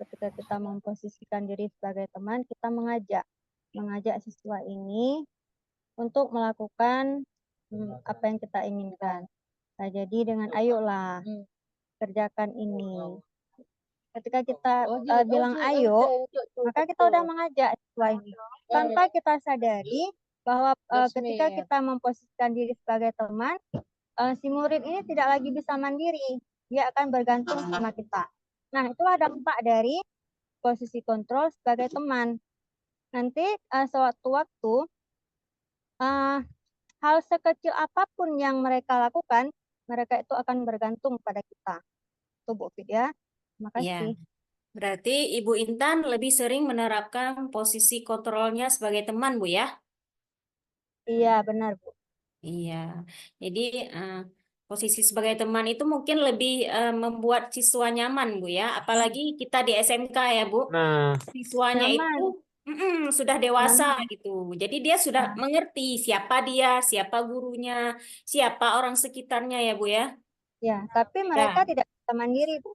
ketika kita memposisikan diri sebagai teman, kita mengajak siswa ini untuk melakukan apa yang kita inginkan. Nah, jadi dengan ayolah kerjakan ini. Ketika kita bilang ayo, maka kita udah mengajak siswa ini. Tanpa kita sadari bahwa ketika kita memposisikan diri sebagai teman, si murid ini tidak lagi bisa mandiri. Dia akan bergantung sama kita. Nah, itulah dampak dari posisi kontrol sebagai teman. Nanti sewaktu-waktu hal sekecil apapun yang mereka lakukan, mereka itu akan bergantung pada kita. Itu Bu Fid ya. Terima Iya. kasih. Berarti Ibu Intan lebih sering menerapkan posisi kontrolnya sebagai teman, Bu ya? Iya, benar Bu. Iya. Jadi posisi sebagai teman itu mungkin lebih membuat siswa nyaman, Bu ya. Apalagi kita di SMK ya, Bu. Siswanya Nyaman, itu sudah dewasa nyaman. gitu. Jadi dia sudah mengerti siapa dia, siapa gurunya, siapa orang sekitarnya ya, Bu ya. Ya, tapi mereka tidak bisa mandiri Bu.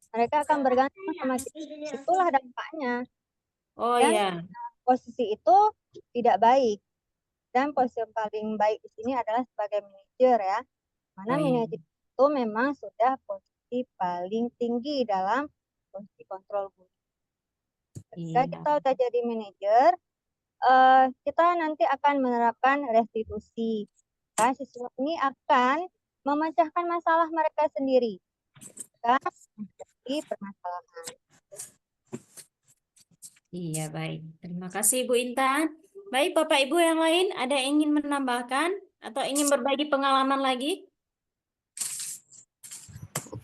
Mereka akan bergantung sama kita. Itulah dampaknya. Oh Dan ya. posisi itu tidak baik. Dan posisi yang paling baik di sini adalah sebagai manajer ya. Mana Oh, iya. manajer itu memang sudah posisi paling tinggi dalam posisi kontrol guru. Ketika Iya. kita udah jadi manajer, kita nanti akan menerapkan restitusi. Nah, siswa ini akan memecahkan masalah mereka sendiri. Kan menjadi permasalahan. Iya, baik. Terima kasih Bu Intan. Baik, Bapak Ibu yang lain ada yang ingin menambahkan atau ingin berbagi pengalaman lagi?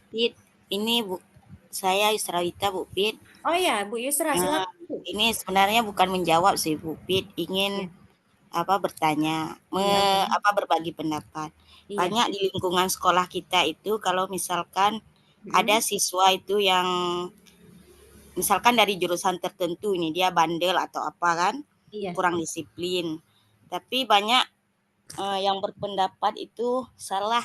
Pit, ini Bu, saya Yusrawita Bu Pit. Oh ya, Bu Yusra, silakan. Bu. Ini sebenarnya bukan menjawab sih Bu Pit, ingin bertanya, Iya. berbagi pendapat. Iya. Banyak di lingkungan sekolah kita itu kalau misalkan ada siswa itu yang misalkan dari jurusan tertentu ini dia bandel atau apa kan, Iya. kurang disiplin. Tapi banyak yang berpendapat itu salah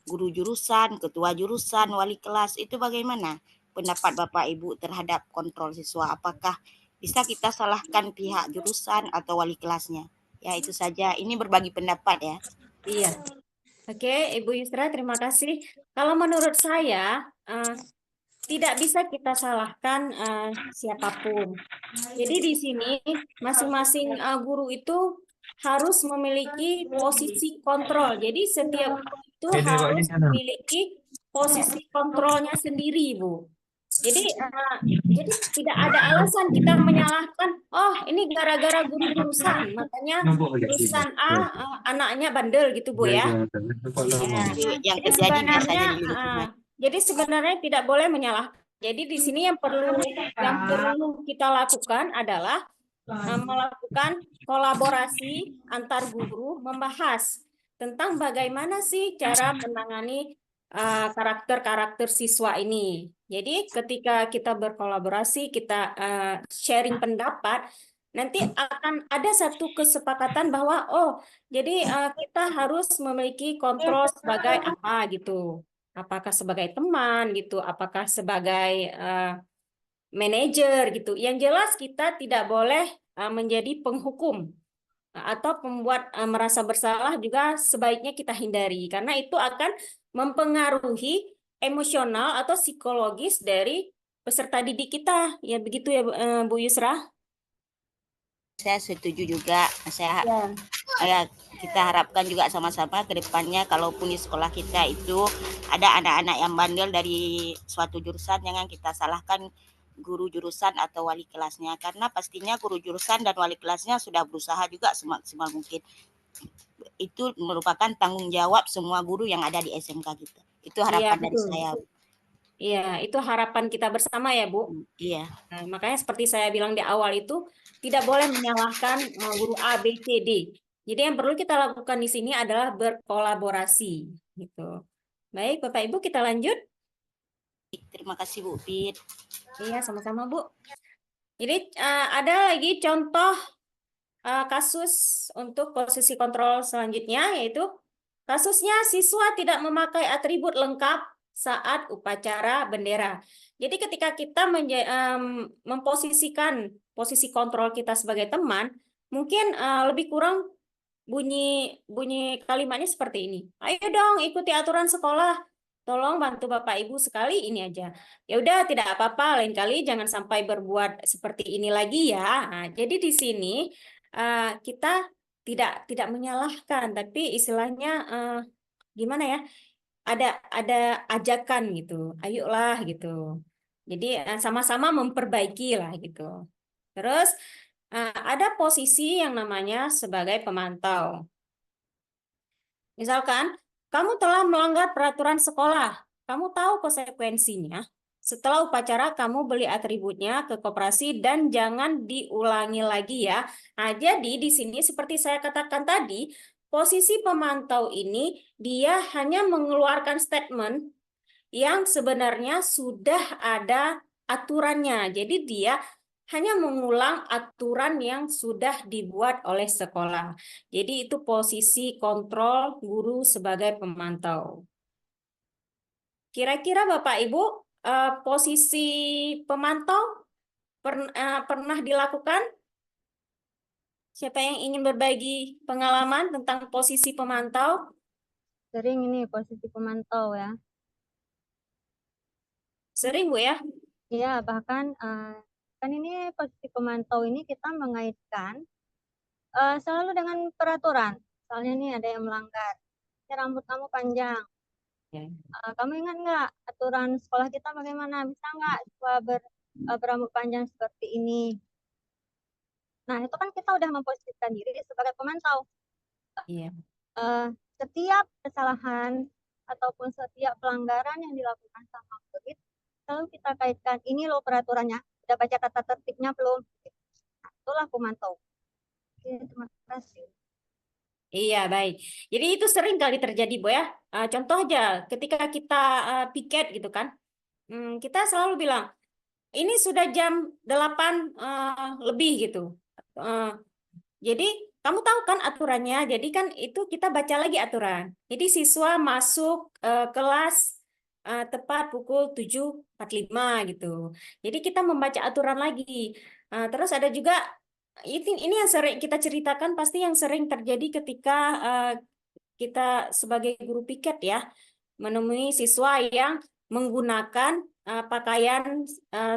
guru jurusan, ketua jurusan, wali kelas. Itu bagaimana pendapat Bapak Ibu terhadap kontrol siswa? Apakah bisa kita salahkan pihak jurusan atau wali kelasnya? Ya itu saja. Ini berbagi pendapat ya. Iya. Oke, Ibu Yusra, terima kasih. Kalau menurut saya, tidak bisa kita salahkan siapapun. Jadi di sini masing-masing guru itu harus memiliki posisi kontrol. Jadi setiap guru itu harus memiliki posisi kontrolnya sendiri, Bu. Jadi tidak ada alasan kita menyalahkan, oh ini gara-gara guru jurusan, makanya jurusan A anaknya bandel gitu, Bu ya. Itu yang Jadi terjadi biasanya sebenarnya, di lingkungan. jadi sebenarnya tidak boleh menyalahkan. Jadi di sini yang perlu kita lakukan adalah melakukan kolaborasi antar guru, membahas tentang bagaimana sih cara menangani karakter-karakter siswa ini. Jadi ketika kita berkolaborasi, kita sharing pendapat, nanti akan ada satu kesepakatan bahwa oh, jadi kita harus memiliki kontrol sebagai apa gitu. Apakah sebagai teman gitu, apakah sebagai manajer gitu. Yang jelas kita tidak boleh menjadi penghukum atau membuat merasa bersalah juga sebaiknya kita hindari karena itu akan mempengaruhi emosional atau psikologis dari peserta didik kita. Ya begitu ya Bu Yusra. Saya setuju juga. Kita harapkan juga sama-sama ke depannya kalaupun di sekolah kita itu ada anak-anak yang bandel dari suatu jurusan, jangan kita salahkan guru jurusan atau wali kelasnya, karena pastinya guru jurusan dan wali kelasnya sudah berusaha juga semaksimal mungkin. Itu merupakan tanggung jawab semua guru yang ada di SMK kita. Itu harapan dari saya. Iya, itu harapan kita bersama ya, Bu. Iya. Nah, makanya seperti saya bilang di awal itu tidak boleh menyalahkan guru A, B, C, D. Jadi yang perlu kita lakukan di sini adalah berkolaborasi, gitu. Baik, Bapak Ibu, kita lanjut. Terima kasih Bu Pit. Iya, sama-sama Bu. Jadi ada lagi contoh kasus untuk posisi kontrol selanjutnya, yaitu kasusnya siswa tidak memakai atribut lengkap saat upacara bendera. Jadi ketika kita memposisikan posisi kontrol kita sebagai teman, mungkin lebih kurang bunyi kalimatnya seperti ini. Ayo dong ikuti aturan sekolah. Tolong bantu Bapak Ibu sekali ini aja. Ya udah tidak apa-apa, lain kali jangan sampai berbuat seperti ini lagi ya. Nah, jadi di sini kita tidak menyalahkan, tapi istilahnya gimana ya? Ada ajakan gitu. Ayolah gitu. Jadi sama-sama memperbaiki lah gitu. Terus ada posisi yang namanya sebagai pemantau. Misalkan, kamu telah melanggar peraturan sekolah. Kamu tahu konsekuensinya. Setelah upacara, kamu beli atributnya ke koperasi dan jangan diulangi lagi ya. Nah, jadi di sini seperti saya katakan tadi, posisi pemantau ini dia hanya mengeluarkan statement yang sebenarnya sudah ada aturannya. Jadi dia hanya mengulang aturan yang sudah dibuat oleh sekolah. Jadi itu posisi kontrol guru sebagai pemantau. Kira-kira Bapak Ibu, posisi pemantau pernah dilakukan? Siapa yang ingin berbagi pengalaman tentang posisi pemantau? Sering ini posisi pemantau ya. Sering Bu ya? Iya, bahkan kan ini posisi pemantau ini kita mengaitkan selalu dengan peraturan. Misalnya nih ada yang melanggar, "Ya, rambut kamu panjang. Ya. Kamu ingat nggak aturan sekolah kita bagaimana? Bisa nggak siswa berambut panjang seperti ini?" Nah, itu kan kita udah memposisikan diri sebagai pemantau. Iya. Setiap kesalahan ataupun setiap pelanggaran yang dilakukan sama murid, selalu kita kaitkan, ini loh peraturannya, udah baca tata tertibnya belum? Nah, itulah pemantau. Oke, terima kasih. Iya, baik. Jadi itu sering kali terjadi, Bu ya. Contoh aja, ketika kita piket gitu kan, kita selalu bilang, ini sudah jam 8 lebih gitu. Jadi kamu tahu kan aturannya, jadi kan itu kita baca lagi aturan. Jadi siswa masuk kelas tepat pukul 7.45 gitu. Jadi kita membaca aturan lagi. Terus ada juga ini yang sering kita ceritakan, pasti yang sering terjadi ketika kita sebagai guru piket ya menemui siswa yang menggunakan pakaian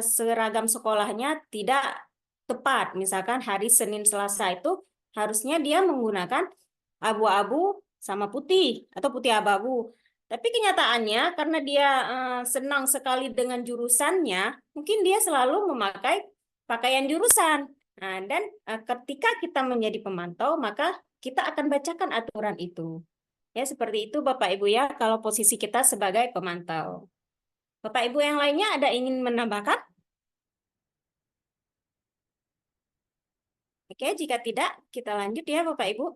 seragam sekolahnya tidak tepat. Misalkan hari Senin Selasa itu harusnya dia menggunakan abu-abu sama putih atau putih abu-abu. Tapi kenyataannya karena dia senang sekali dengan jurusannya, mungkin dia selalu memakai pakaian jurusan. Nah, dan ketika kita menjadi pemantau, maka kita akan bacakan aturan itu. Ya, seperti itu Bapak Ibu ya, kalau posisi kita sebagai pemantau. Bapak Ibu yang lainnya ada ingin menambahkan? Oke, jika tidak, kita lanjut ya Bapak Ibu.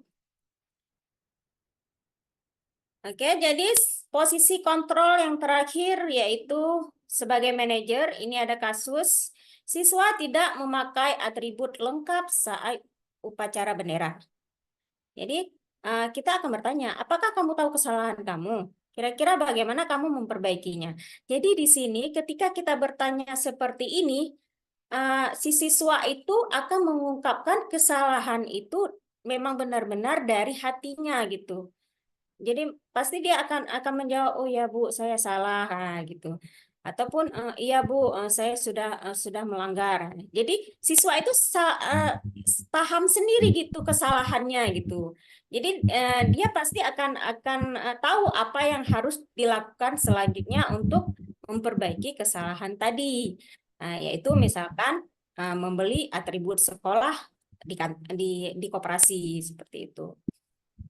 Oke, jadi posisi kontrol yang terakhir yaitu sebagai manajer, ini ada kasus siswa tidak memakai atribut lengkap saat upacara bendera. Jadi kita akan bertanya, apakah kamu tahu kesalahan kamu? Kira-kira bagaimana kamu memperbaikinya? Jadi di sini ketika kita bertanya seperti ini, si siswa itu akan mengungkapkan kesalahan itu memang benar-benar dari hatinya gitu. Jadi pasti dia akan menjawab, oh ya Bu, saya salah gitu. Ataupun iya Bu, saya sudah melanggar. Jadi siswa itu paham sendiri gitu kesalahannya gitu. Jadi dia pasti akan tahu apa yang harus dilakukan selanjutnya untuk memperbaiki kesalahan tadi. Yaitu misalkan membeli atribut sekolah di koperasi seperti itu.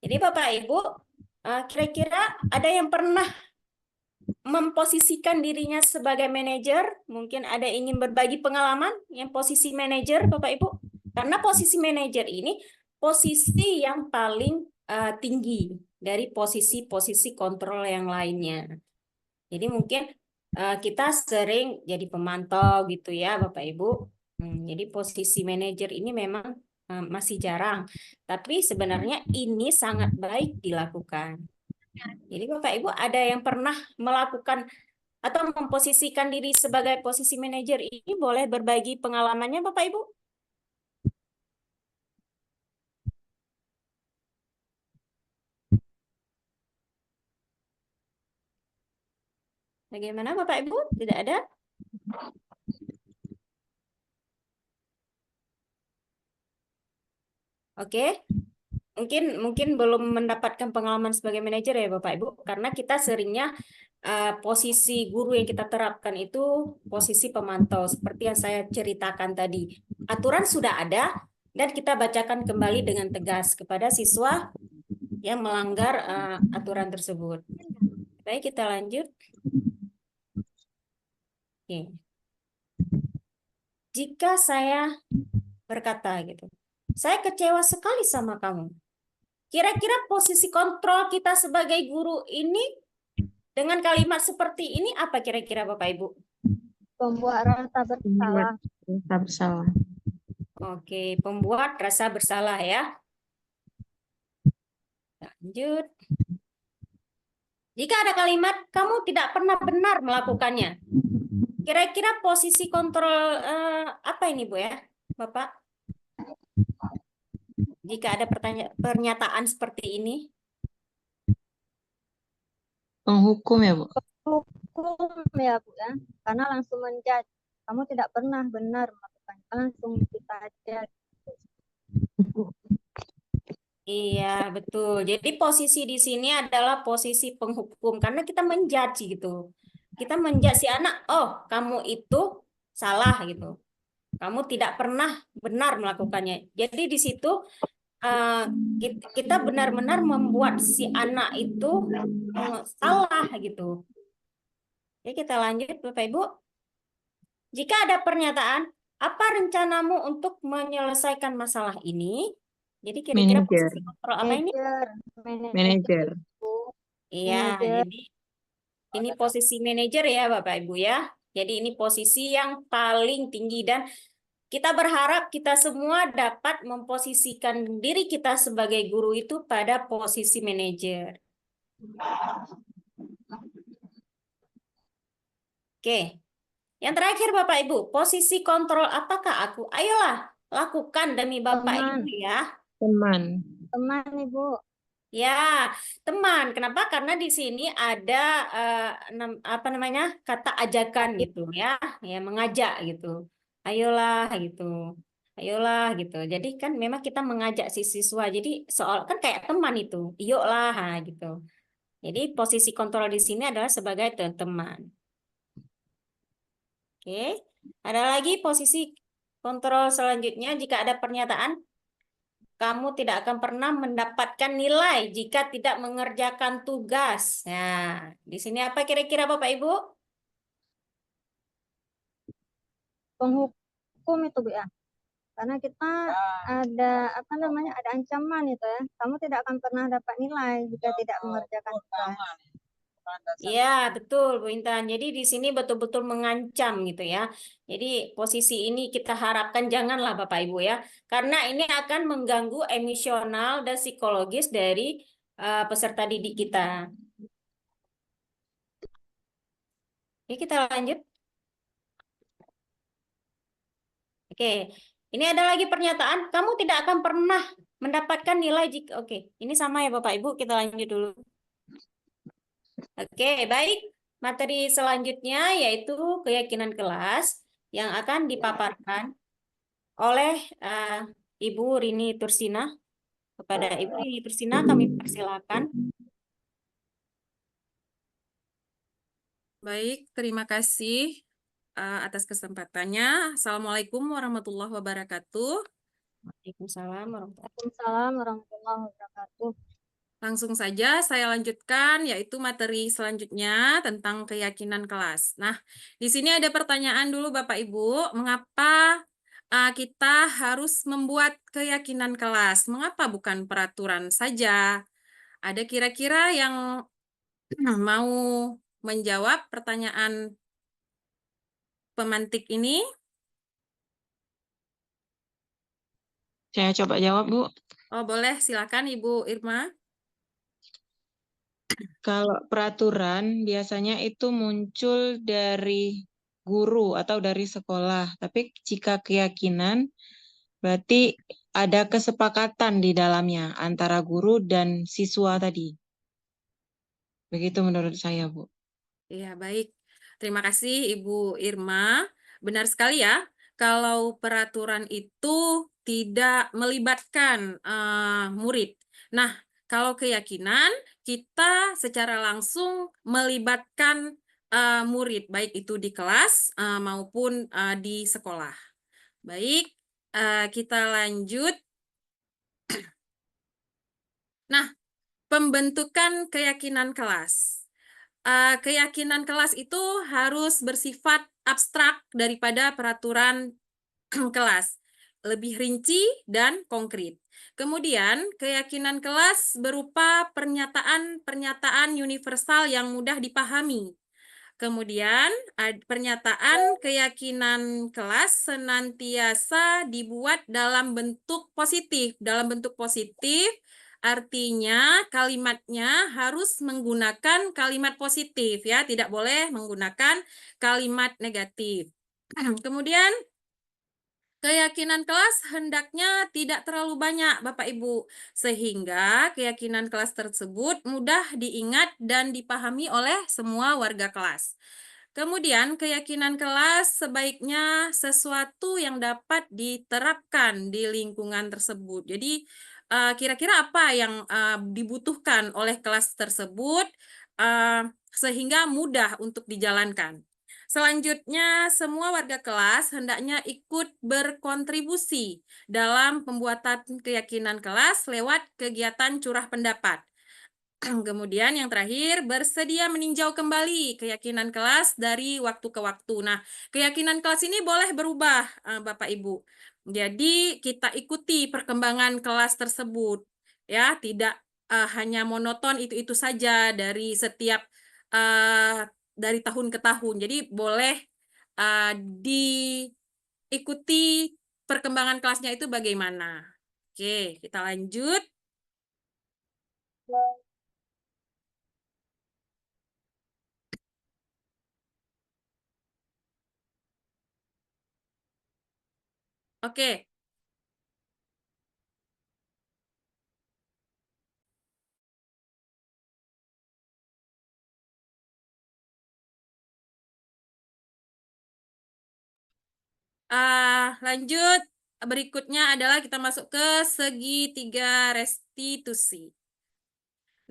Jadi Bapak Ibu, kira-kira ada yang pernah memposisikan dirinya sebagai manajer? Mungkin ada ingin berbagi pengalaman yang posisi manajer, Bapak Ibu? Karena posisi manajer ini posisi yang paling tinggi dari posisi-posisi kontrol yang lainnya. Jadi mungkin kita sering jadi pemantau gitu ya Bapak Ibu. Jadi posisi manajer ini memang masih jarang, tapi sebenarnya ini sangat baik dilakukan. Jadi Bapak Ibu ada yang pernah melakukan atau memposisikan diri sebagai posisi manajer ini, boleh berbagi pengalamannya Bapak Ibu? Bagaimana Bapak Ibu? Tidak ada? Oke. Mungkin belum mendapatkan pengalaman sebagai manajer ya Bapak Ibu, karena kita seringnya posisi guru yang kita terapkan itu posisi pemantau seperti yang saya ceritakan tadi. Aturan sudah ada dan kita bacakan kembali dengan tegas kepada siswa yang melanggar aturan tersebut. Baik, kita lanjut. Oke. Jika saya berkata gitu, saya kecewa sekali sama kamu. Kira-kira posisi kontrol kita sebagai guru ini dengan kalimat seperti ini apa kira-kira Bapak Ibu? Pembuat rasa bersalah. Rasa bersalah. Oke, pembuat rasa bersalah ya. Lanjut. Jika ada kalimat kamu tidak pernah benar melakukannya. Kira-kira posisi kontrol apa ini Bu ya, Bapak? Jika ada pernyataan seperti ini. Penghukum ya Bu? Hukum ya Bu ya, karena langsung menjudge. Kamu tidak pernah benar melakukan, langsung kita aja. Iya, betul. Jadi posisi di sini adalah posisi penghukum karena kita menjudge gitu. Kita menjudge si anak, oh, kamu itu salah gitu. Kamu tidak pernah benar melakukannya. Jadi di situ kita benar-benar membuat si anak itu salah gitu. Oke, kita lanjut Bapak Ibu. Jika ada pernyataan, apa rencanamu untuk menyelesaikan masalah ini? Jadi kira-kira Manajer. posisi kontrol apa ini? Manajer. Iya, Manajer. jadi ini posisi manajer ya Bapak Ibu ya. Jadi ini posisi yang paling tinggi dan kita berharap kita semua dapat memposisikan diri kita sebagai guru itu pada posisi manajer. Oke. Yang terakhir Bapak Ibu, posisi kontrol apakah aku? Ayolah, lakukan demi Bapak Teman. Ibu ya. Teman. Teman Ibu. Ya, teman. Kenapa? Karena di sini ada apa namanya? Kata ajakan gitu ya. Ya, mengajak gitu. Ayolah gitu. Ayolah gitu. Jadi kan memang kita mengajak si siswa. Jadi soal kan kayak teman itu. Yuklah gitu. Jadi posisi kontrol di sini adalah sebagai teman. Oke. Ada lagi posisi kontrol selanjutnya jika ada pernyataan kamu tidak akan pernah mendapatkan nilai jika tidak mengerjakan tugas. Nah, di sini apa kira-kira Bapak Ibu? Penghukum itu Bu ya. Karena kita ada apa namanya? Ada ancaman itu ya. Kamu tidak akan pernah dapat nilai jika tidak mengerjakan tugas. Iya, betul Bu Intan. Jadi di sini betul-betul mengancam gitu ya. Jadi posisi ini kita harapkan janganlah Bapak Ibu ya. Karena ini akan mengganggu emosional dan psikologis dari peserta didik kita. Oke, kita lanjut. Oke, ini ada lagi pernyataan, kamu tidak akan pernah mendapatkan nilai jika... Oke, ini sama ya Bapak Ibu, kita lanjut dulu. Oke, baik. Materi selanjutnya yaitu keyakinan kelas yang akan dipaparkan oleh Ibu Rini Tursina. Kepada Ibu Rini Tursina kami persilakan. Baik, terima kasih atas kesempatannya. Assalamualaikum warahmatullahi wabarakatuh. Waalaikumsalam warahmatullahi Waalaikumsalam warahmatullahi wabarakatuh. Langsung saja saya lanjutkan, yaitu materi selanjutnya tentang keyakinan kelas. Nah, di sini ada pertanyaan dulu Bapak Ibu, mengapa kita harus membuat keyakinan kelas. Mengapa bukan peraturan saja? Ada kira-kira yang mau menjawab pertanyaan pemantik ini? Saya coba jawab, Bu. Oh, boleh, silakan Ibu Irma. Kalau peraturan biasanya itu muncul dari guru atau dari sekolah. Tapi jika keyakinan, berarti ada kesepakatan di dalamnya antara guru dan siswa tadi. Begitu menurut saya, Bu. Iya, baik. Terima kasih Ibu Irma. Benar sekali ya, kalau peraturan itu tidak melibatkan murid. Nah, kalau keyakinan, kita secara langsung melibatkan murid, baik itu di kelas maupun di sekolah. Baik, kita lanjut. Nah, pembentukan keyakinan kelas. Keyakinan kelas itu harus bersifat abstrak daripada peraturan kelas, lebih rinci dan konkret. Kemudian, keyakinan kelas berupa pernyataan-pernyataan universal yang mudah dipahami. Kemudian, pernyataan keyakinan kelas senantiasa dibuat dalam bentuk positif. Dalam bentuk positif, artinya kalimatnya harus menggunakan kalimat positif, ya, tidak boleh menggunakan kalimat negatif. Kemudian, keyakinan kelas hendaknya tidak terlalu banyak, Bapak Ibu, sehingga keyakinan kelas tersebut mudah diingat dan dipahami oleh semua warga kelas. Kemudian, keyakinan kelas sebaiknya sesuatu yang dapat diterapkan di lingkungan tersebut. Jadi, kira-kira apa yang dibutuhkan oleh kelas tersebut sehingga mudah untuk dijalankan. Selanjutnya, semua warga kelas hendaknya ikut berkontribusi dalam pembuatan keyakinan kelas lewat kegiatan curah pendapat. Kemudian yang terakhir, bersedia meninjau kembali keyakinan kelas dari waktu ke waktu. Nah, keyakinan kelas ini boleh berubah, Bapak Ibu. Jadi, kita ikuti perkembangan kelas tersebut. Ya, tidak hanya monoton itu-itu saja dari setiap dari tahun ke tahun. Jadi, boleh diikuti perkembangan kelasnya itu bagaimana. Oke, kita lanjut. Oke. Lanjut, berikutnya adalah kita masuk ke segitiga restitusi.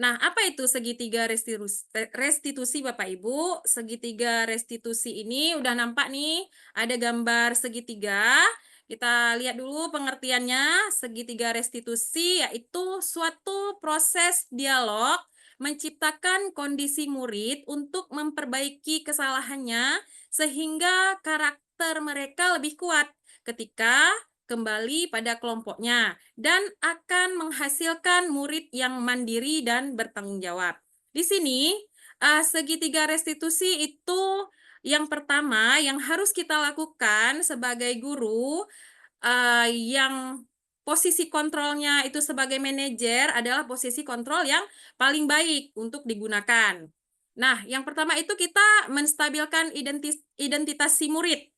Nah, apa itu segitiga restitusi, Bapak Ibu? Segitiga restitusi ini udah nampak nih, ada gambar segitiga. Kita lihat dulu pengertiannya. Segitiga restitusi yaitu suatu proses dialog menciptakan kondisi murid untuk memperbaiki kesalahannya sehingga karakter mereka lebih kuat ketika kembali pada kelompoknya dan akan menghasilkan murid yang mandiri dan bertanggung jawab. Di sini, segitiga restitusi itu yang pertama yang harus kita lakukan sebagai guru yang posisi kontrolnya itu sebagai manajer adalah posisi kontrol yang paling baik untuk digunakan. Nah, yang pertama itu kita menstabilkan identitas si murid.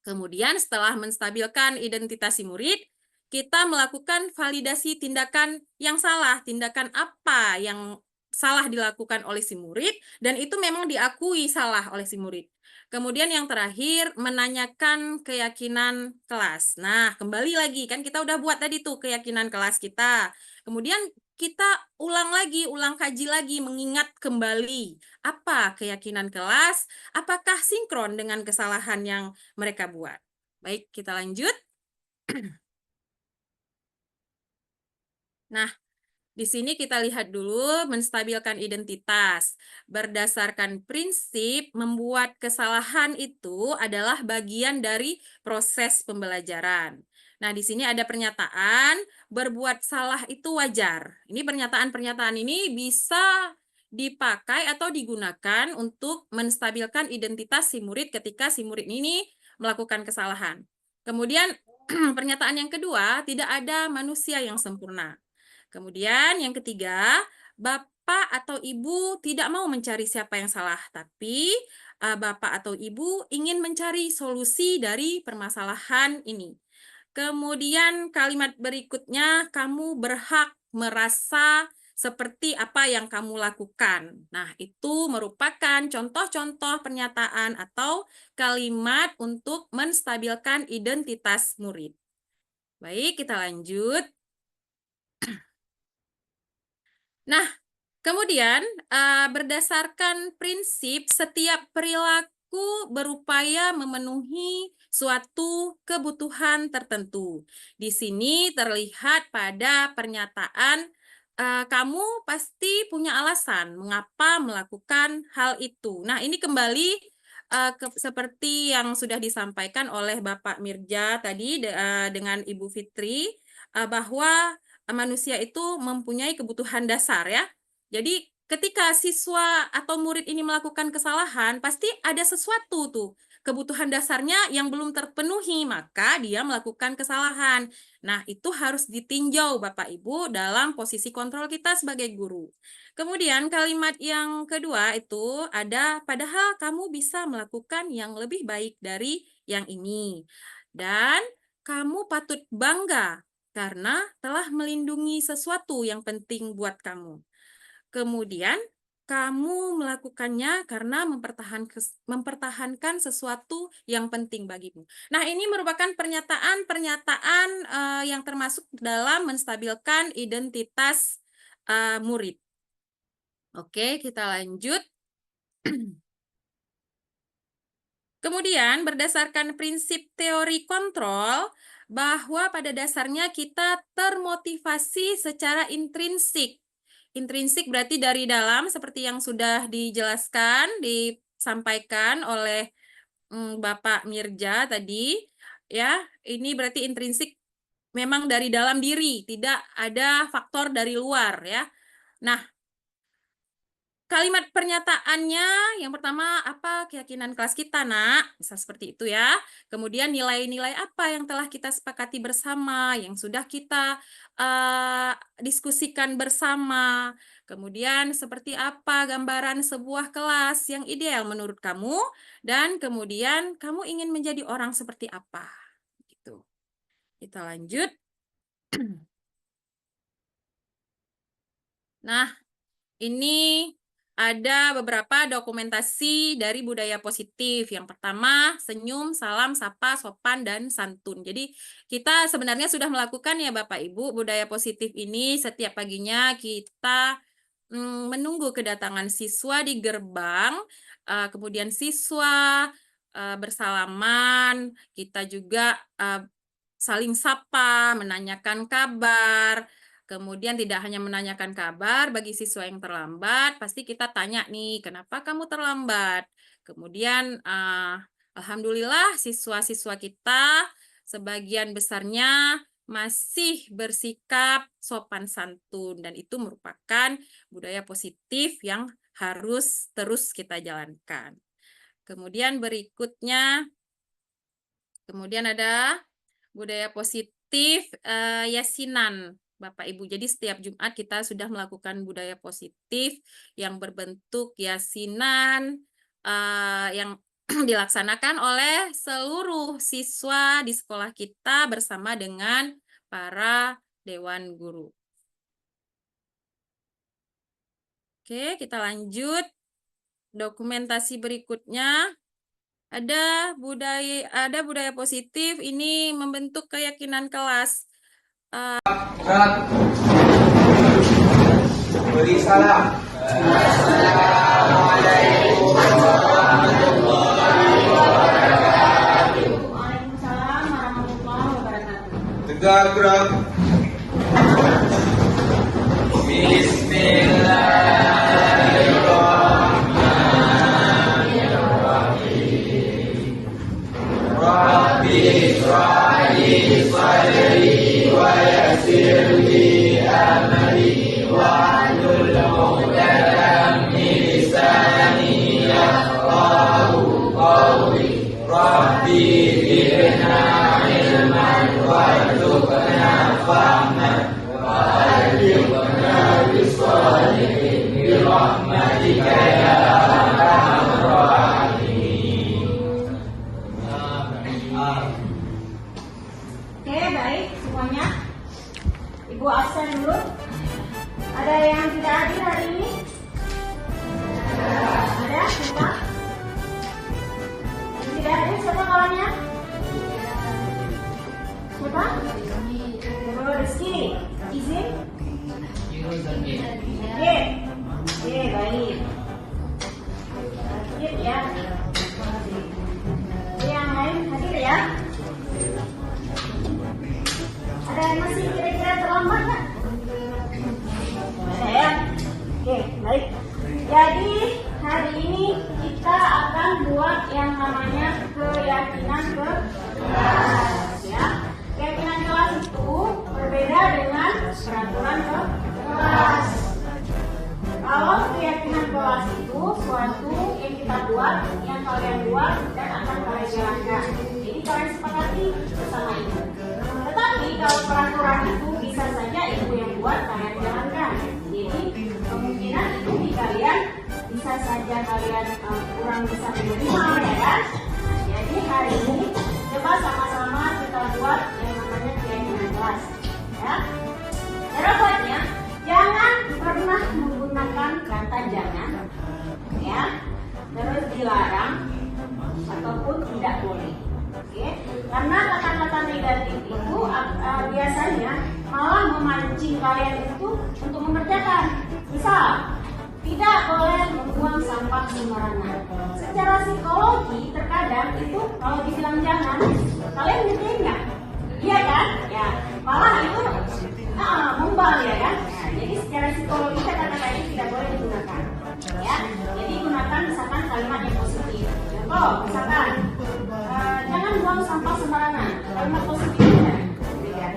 Kemudian setelah menstabilkan identitas si murid, kita melakukan validasi tindakan yang salah, tindakan apa yang salah dilakukan oleh si murid, dan itu memang diakui salah oleh si murid. Kemudian yang terakhir, menanyakan keyakinan kelas. Nah, kembali lagi, kan kita udah buat tadi tuh keyakinan kelas kita. Kemudian kita ulang kaji lagi, mengingat kembali apa keyakinan kelas, apakah sinkron dengan kesalahan yang mereka buat. Baik, kita lanjut. Nah, Di sini kita lihat dulu menstabilkan identitas. Berdasarkan prinsip, membuat kesalahan itu adalah bagian dari proses pembelajaran. Nah, di sini ada pernyataan, berbuat salah itu wajar. Ini pernyataan-pernyataan ini bisa dipakai atau digunakan untuk menstabilkan identitas si murid ketika si murid ini melakukan kesalahan. Kemudian pernyataan yang kedua, tidak ada manusia yang sempurna. Kemudian yang ketiga, Bapak atau Ibu tidak mau mencari siapa yang salah, tapi Bapak atau Ibu ingin mencari solusi dari permasalahan ini. Kemudian kalimat berikutnya, kamu berhak merasa seperti apa yang kamu lakukan. Nah, itu merupakan contoh-contoh pernyataan atau kalimat untuk menstabilkan identitas murid. Baik, kita lanjut. Nah, kemudian berdasarkan prinsip setiap perilaku berupaya memenuhi suatu kebutuhan tertentu. Di sini terlihat pada pernyataan kamu pasti punya alasan mengapa melakukan hal itu. Nah, ini kembali seperti yang sudah disampaikan oleh Bapak Mirja tadi dengan Ibu Fitri bahwa manusia itu mempunyai kebutuhan dasar ya. Jadi ketika siswa atau murid ini melakukan kesalahan, pasti ada sesuatu tuh kebutuhan dasarnya yang belum terpenuhi, maka dia melakukan kesalahan. Nah, itu harus ditinjau Bapak Ibu dalam posisi kontrol kita sebagai guru. Kemudian kalimat yang kedua itu ada, padahal kamu bisa melakukan yang lebih baik dari yang ini. Dan kamu patut bangga karena telah melindungi sesuatu yang penting buat kamu. Kemudian, kamu melakukannya karena mempertahankan sesuatu yang penting bagimu. Nah, ini merupakan pernyataan-pernyataan yang termasuk dalam menstabilkan identitas murid. Oke, kita lanjut. Kemudian, berdasarkan prinsip teori kontrol, bahwa pada dasarnya kita termotivasi secara intrinsik. Intrinsik berarti dari dalam, seperti yang sudah dijelaskan, disampaikan oleh Bapak Mirja tadi. Ya, ini berarti intrinsik memang dari dalam diri, tidak ada faktor dari luar ya. Nah, kalimat pernyataannya, yang pertama, apa keyakinan kelas kita, Nak? Bisa seperti itu ya. Kemudian nilai-nilai apa yang telah kita sepakati bersama, yang sudah kita diskusikan bersama. Kemudian seperti apa gambaran sebuah kelas yang ideal menurut kamu, dan kemudian kamu ingin menjadi orang seperti apa. Gitu. Kita lanjut. Nah, ini ada beberapa dokumentasi dari budaya positif. Yang pertama, senyum, salam, sapa, sopan, dan santun. Jadi kita sebenarnya sudah melakukan ya Bapak Ibu, budaya positif ini setiap paginya kita menunggu kedatangan siswa di gerbang, kemudian siswa bersalaman, kita juga saling sapa, menanyakan kabar. Kemudian tidak hanya menanyakan kabar, bagi siswa yang terlambat, pasti kita tanya nih, kenapa kamu terlambat? Kemudian, alhamdulillah siswa-siswa kita sebagian besarnya masih bersikap sopan santun, dan itu merupakan budaya positif yang harus terus kita jalankan. Kemudian berikutnya, kemudian ada budaya positif yasinan. Bapak Ibu, jadi setiap Jumat kita sudah melakukan budaya positif yang berbentuk yasinan yang dilaksanakan oleh seluruh siswa di sekolah kita bersama dengan para dewan guru. Oke, kita lanjut. Dokumentasi berikutnya ada budaya positif, ini membentuk keyakinan kelas. Beri salam. Assalamualaikum warahmatullahi wabarakatuh. Waalaikumsalam warahmatullahi wabarakatuh. Tegak gerak. Oke, baik semuanya. Ibu absen dulu. Ada yang tidak hadir hari ini? Ada? Siapa? Yang tidak hadir siapa kawannya? Siapa? Guru Rizky. Izin? Oke. Oke, baik. Hadir ya. Yang lain hadir ya. Ada yang masih kira-kira terlambat nggak? Ada ya? Oke, baik. Jadi hari ini kita akan buat yang namanya keyakinan kelas ya. Keyakinan kelas itu berbeda dengan peraturan kelas. Kalau keyakinan kelas itu suatu yang kita buat, yang kalian buat dan akan kalian jalankan. Jadi kalian sepakati bersama itu. Tetapi kalau peraturan itu bisa saja ibu yang buat, kalian jalankan. Jadi kemungkinan itu di kalian bisa saja kalian kurang bisa menerima ya kan? Jadi hari ini coba sama-sama kita buat yang namanya keyakinan kelas ya. Cara buatnya jangan pernah menggunakan kata jangan ya, terus dilarang ataupun tidak boleh. Oke, karena kata-kata negatif itu biasanya malah memancing kalian itu untuk mengerjakan. Misal, tidak boleh membuang sampah sembarangan. Secara psikologi terkadang itu kalau dibilang jangan, kalian ngertiin nggak? Iya kan? Ya, malah itu membal ya kan? Nah, jadi secara psikologi kata-kata ini tidak boleh digunakan. Ya, jadi gunakan misalkan kalimat yang positif. Contoh, misalkan jangan buang sampah sembarangan. Kalimat positifnya ya.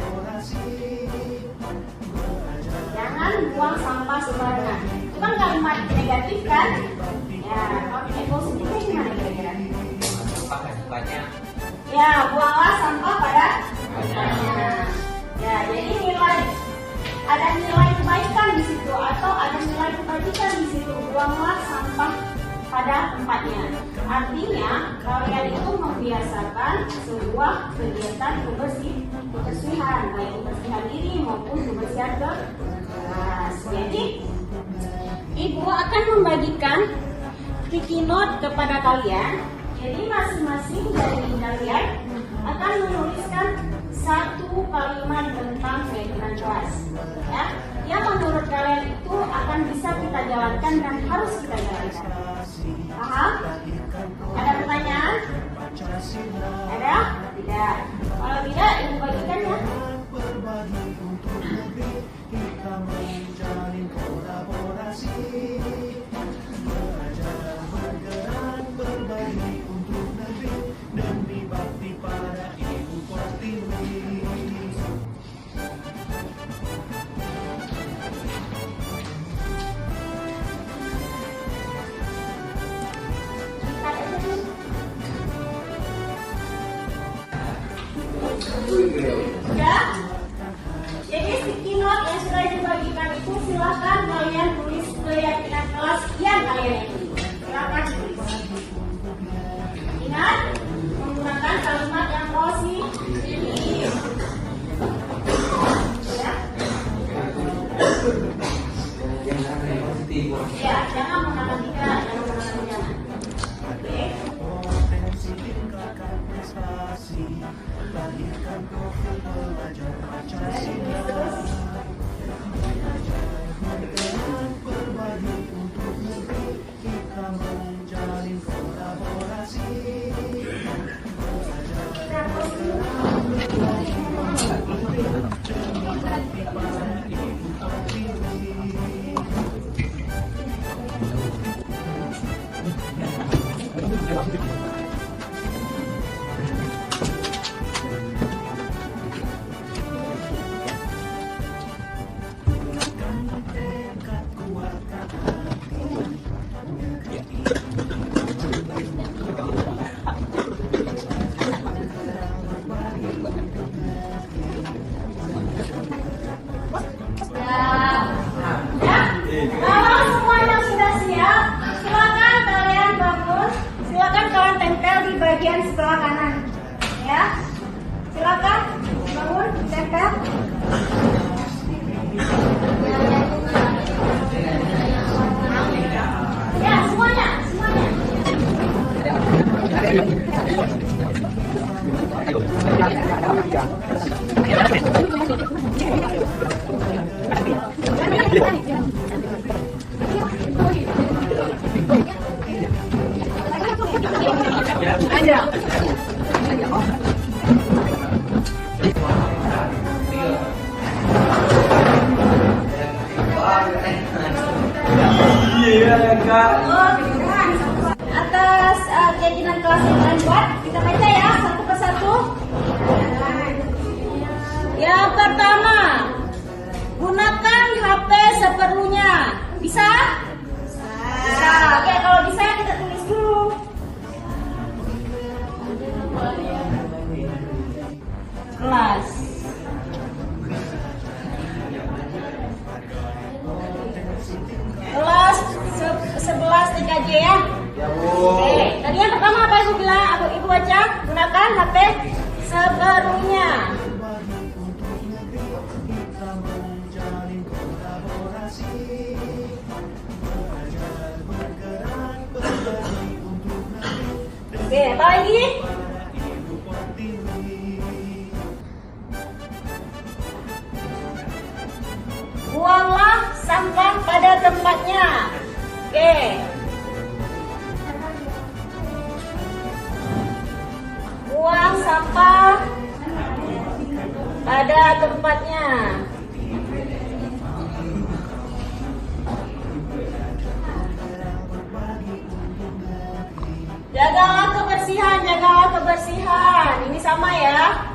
Jangan buang sampah sembarangan. Itu kan kalimat negatif kan? Ya, kalau yang positifnya gimana kira-kira? Ya, buanglah sampah pada tempatnya. Ya, jadi ada nilai kebaikan di situ atau ada nilai kebajikan di situ. Buanglah sampah pada tempatnya. Artinya kalian itu membiasakan sebuah kegiatan kebersihan, baik kebersihan diri maupun kebersihan kelas. Jadi ibu akan membagikan sticky note kepada kalian. Jadi masing-masing dari kalian akan menuliskan satu kalimat tentang keyakinan kelas. Ya, yang menurut kalian itu akan bisa kita jalankan dan harus kita jalankan. Paham? Ada pertanyaan? Ada? Tidak. Kalau tidak, ibu bagikan ya. Berbagi untuk negeri, kita menjalin kolaborasi. Belajar bergerak berbagi untuk negeri demi bakti pada Ibu Pertiwi. Sudah? Jadi sticky note yang sudah dibagikan itu silakan kalian tulis keyakinan kelas yang kalian yakini. Silakan tulis. Ingat menggunakan kalimat yang positif. Ya, jangan menggunakan tidak, jangan menggunakan jangan. Oke. Potensi tingkatkan prestasi, lahirkan profil pelajar Pancasila. Bergerak berbagi untuk negeri, kita menjalin kolaborasi. Belajar bergerak berbagi untuk negeri demi bakti pada Ibu Pertiwi. bagian sebelah kanan. Ya, silakan bangun, tempel. Ya, semuanya. Atas keyakinan kelas yang kalian buat, kita baca ya satu persatu. Yang pertama, gunakan HP seperlunya. Bisa? Bisa. Oke, kalau bisa kita tulis dulu. Kelas. Kelas 11 TKJ ya. Oke, tadi yang pertama apa Ibu bilang? Ibu baca, gunakan HP seperlunya. Oke, apa lagi? Buanglah sampah pada tempatnya. Oke. Buang sampah pada tempatnya. Jagalah kebersihan. Ini sama ya.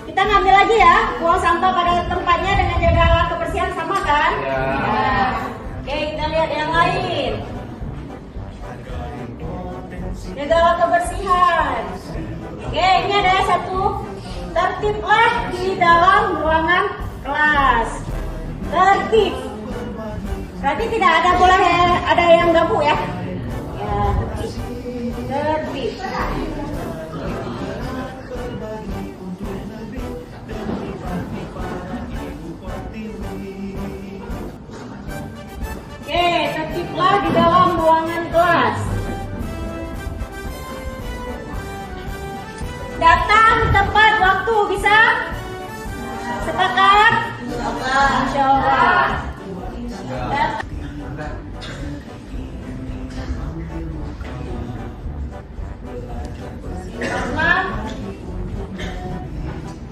Kita ngambil lagi ya. Buang sampah pada tempatnya dengan jagalah kebersihan sama kan? Ya. Oke, kita lihat yang lain. Jagalah kebersihan. Oke, ini ada satu. Tertiblah di dalam ruangan kelas. Tertib. Berarti tidak ada boleh ada yang gabung ya. Ya, tertib. Oke, tertiblah di dalam ruangan kelas. Datang tepat waktu, bisa? Sepakat? Insya Allah. Sama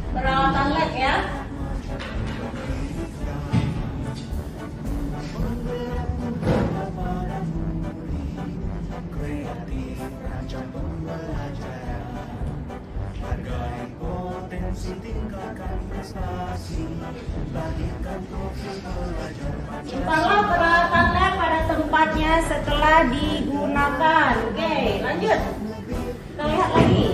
peralatan lab ya. Simpanlah peralatan lab pada tempatnya setelah digunakan. Oke, lanjut. Kita lihat lagi.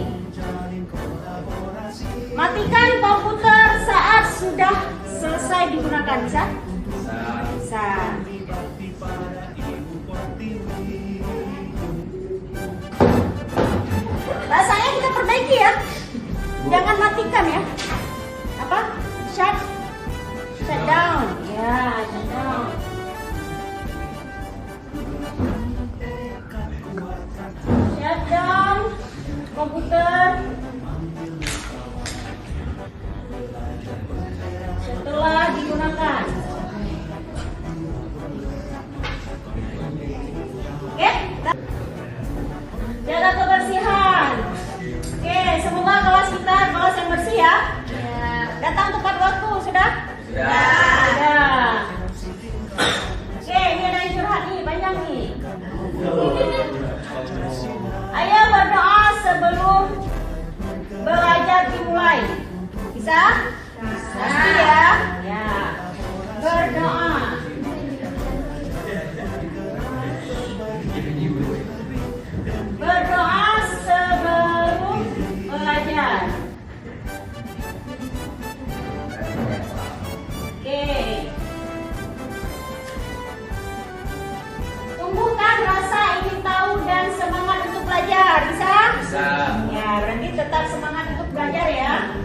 Matikan komputer saat sudah selesai digunakan. Bisa? Bisa. Bahasanya kita perbaiki ya. Jangan matikan ya. Apa? Shut down. Ya, shut down. Shut down komputer setelah digunakan. Oke? Jaga kebersihan. Oke, semoga kelas kita kelas yang bersih ya. Datang tepat waktu, sudah? Sudah. Oke, ini ada yang curhat nih, banyak nih. Ayo berdoa sebelum Bisa. Ya, berarti tetap semangat untuk belajar ya.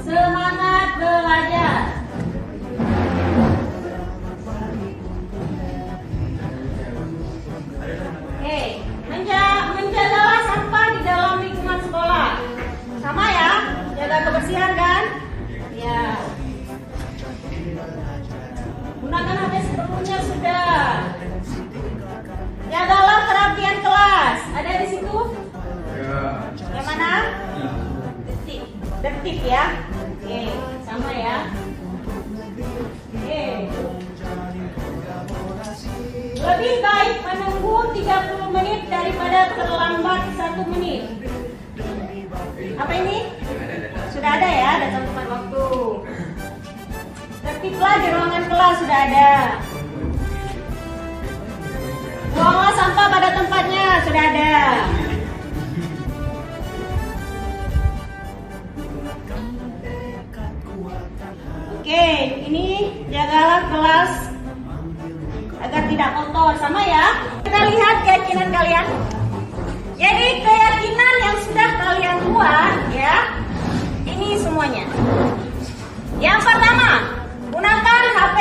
Semangat belajar. Oke, menjagalah sampah di dalam lingkungan sekolah. Sama ya, jaga kebersihan kan? Ya. Gunakan HP seperlunya sudah. Jagalah kerapian kelas. Ada di situ? Ya. Yang mana? Tertib ya. Oke, sama ya. Oke. Lebih baik menunggu 30 menit daripada terlambat 1 menit. Apa ini? Sudah ada ya, ada catatan waktu. Tertiblah di ruangan kelas, sudah ada. Buanglah sampah pada tempatnya, sudah ada. Oke, ini jagalah kelas agar tidak kotor, sama ya. Kita lihat keyakinan kalian. Jadi keyakinan yang sudah kalian buat ya, ini semuanya. Yang pertama, gunakan HP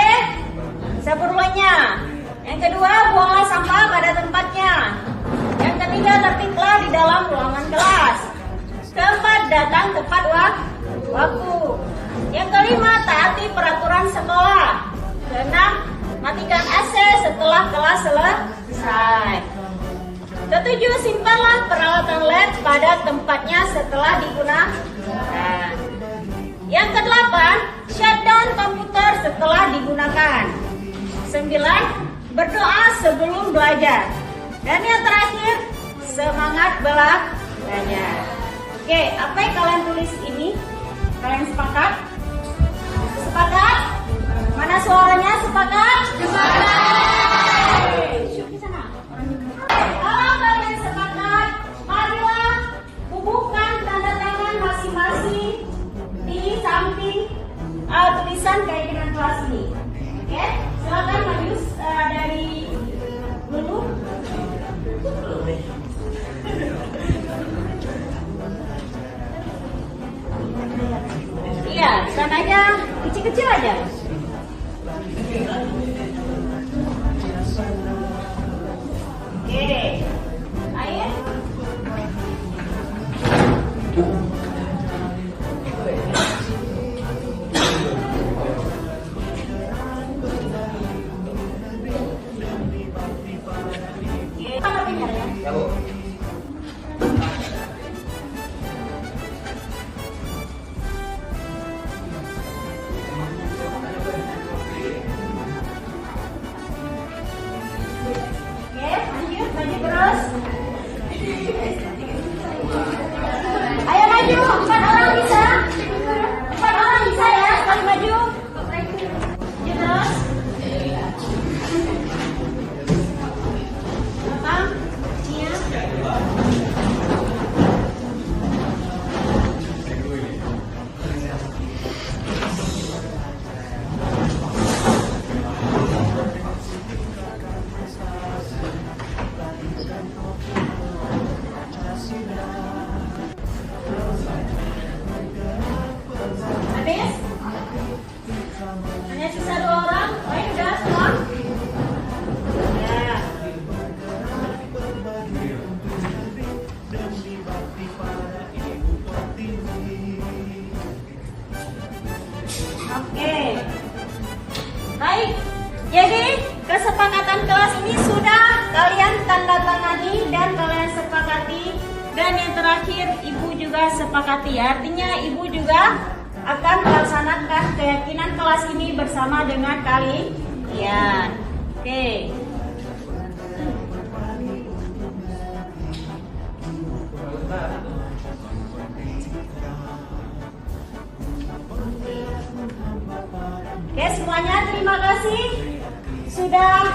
seperlunya. Yang kedua, buanglah sampah pada tempatnya. Yang ketiga, tertiblah di dalam ruangan kelas. Keempat, datang tepat waktu. Yang kelima, taati peraturan sekolah. Keenam, matikan AC setelah kelas selesai. Ketujuh, simpanlah peralatan lab pada tempatnya setelah digunakan. Yang kedelapan, shutdown komputer setelah digunakan. 9, berdoa sebelum belajar. Dan yang terakhir, semangat belajar. Oke, apa yang kalian tulis ini? Kalian sepakat? Sepakat? Mana suaranya sepakat? Sepakat! Syuk di sana. Kalau kalian sepakat, marilah bubuhkan tanda tangan masing-masing di samping tulisan keyakinan kelas ini. Oke, silakan maju dari dulu. Iya, sananya kecil-kecil aja. Oke, air. Apa benar ya? Ya, Bu. Oke, lanjut, maju terus. Ayo maju, 4 orang bisa. 4 orang bisa ya, sekali maju. Maju terus. Belakang, iya. Habis? Hanya sisa 2 orang. Baik, udah semua? Ya. Oke. Baik. Jadi, kesepakatan kelas ini sudah kalian tanda tangani dan kalian sepakati. Dan yang terakhir, Ibu juga sepakati. Artinya Ibu juga akan melaksanakan keyakinan kelas ini bersama dengan kalian. Oke. Oke, semuanya terima kasih sudah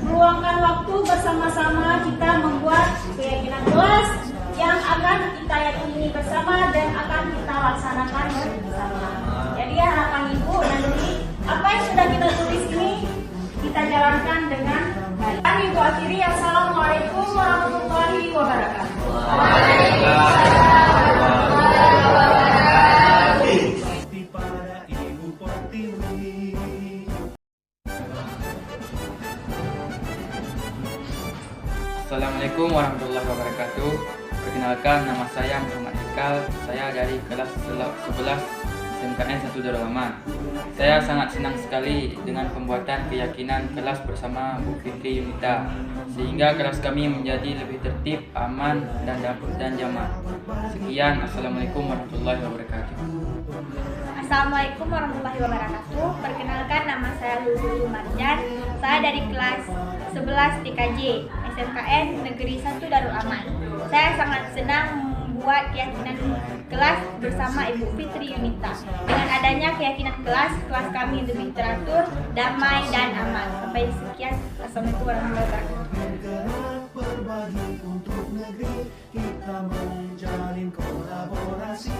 meluangkan waktu bersama-sama kita membuat keyakinan kelas yang akan kita yakini bersama dan akan kita laksanakan bersama. Jadi harapan Ibu nanti apa yang sudah kita tulis ini kita jalankan dengan baik. Ibu akhiri, assalamualaikum warahmatullahi wabarakatuh. Para Ibu Pertiwi. Assalamualaikum warahmatullahi wabarakatuh. Perkenalkan, nama saya Muhammad Hikal. Saya dari kelas 11 SMKN 1 Darul Aman. Saya sangat senang sekali dengan pembuatan keyakinan kelas bersama Bu Fitri Yunita, sehingga kelas kami menjadi lebih tertib, aman, dan jamak. Sekian, Assalamualaikum warahmatullahi wabarakatuh. Assalamualaikum warahmatullahi wabarakatuh. Perkenalkan, nama saya Lulu Marjan. Saya dari kelas 11 TKJ SMKN Negeri 1 Darul Aman. Saya sangat senang membuat keyakinan kelas bersama Ibu Fitri Yunita. Dengan adanya keyakinan kelas kami lebih teratur, damai, dan aman. Sampai sekian. Assalamualaikum warahmatullahi wabarakatuh. Berbagi untuk negeri, kita menjalin kolaborasi.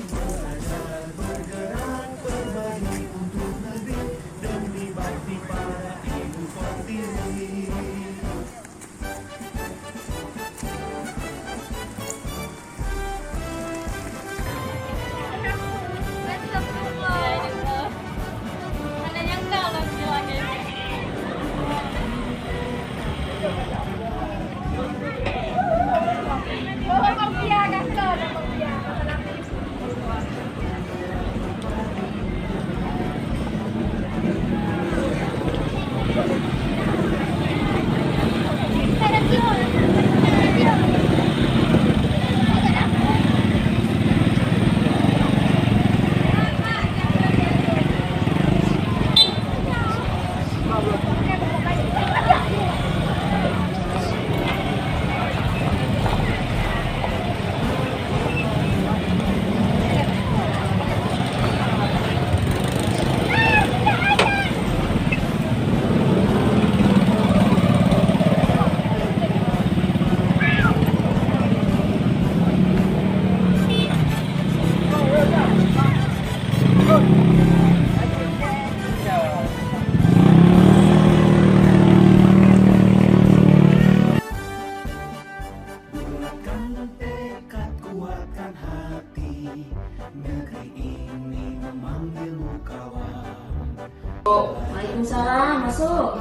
Belajar, bergerak, berbagi untuk negeri, demi bakti para Ibu Pertiwi. Waalaikumsalam, masuk.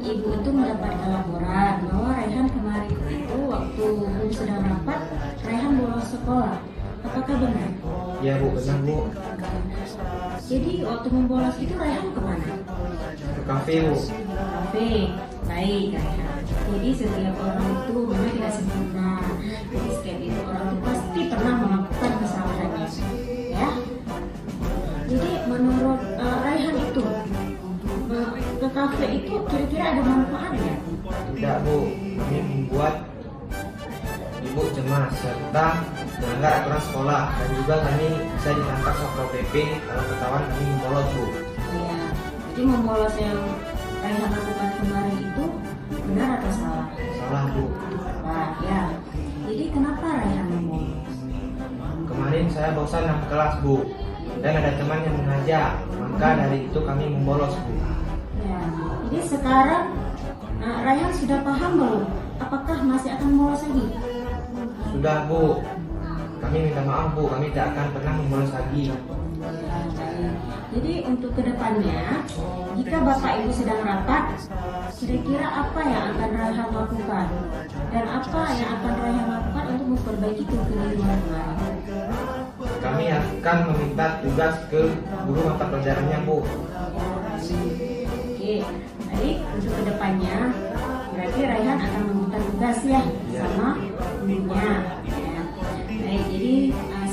Ibu itu mendapatkan laporan bahwa Raihan kemarin itu waktu sedang rapat, Raihan bolos sekolah. Apakah benar? Ya Bu, benar Bu. Jadi waktu membolos itu Raihan kemana? Ke kafe Bu. Kafe, baik Raihan. Jadi setiap orang itu memang tidak sempurna. Jadi setiap itu orang itu pasti pernah melakukan kesalahannya, ya. Jadi menurut Raihan itu ke kafe itu kira-kira ada manfaatnya? Tidak Bu, kami membuat Ibu cemas serta melanggar aturan sekolah, dan juga kami bisa ditangkap Satpol PP kalau ketahuan kami membolos Bu. Ya, jadi membolos yang Raihan lakukan kemarin itu benar atau salah? Salah Bu. Salah, ya. Jadi kenapa Raihan membolos? Kemarin saya bosan dalam kelas Bu, dan ada teman yang mengajak, maka dari itu kami membolos Bu. Ya, jadi sekarang Raihan sudah paham belum? Apakah masih akan membolos lagi? Sudah Bu, kami minta maaf Bu, kami tidak akan pernah membolos lagi. Jadi untuk kedepannya, jika Bapak Ibu sedang rapat, kira-kira apa yang akan Raihan lakukan? Dan apa yang akan Raihan lakukan untuk memperbaiki kekeliruan kemarin? Kami akan meminta tugas ke guru mata pelajarannya Bu. Oke, baik, untuk kedepannya berarti Raihan akan meminta tugas ya sama gurunya. Ya. Baik, jadi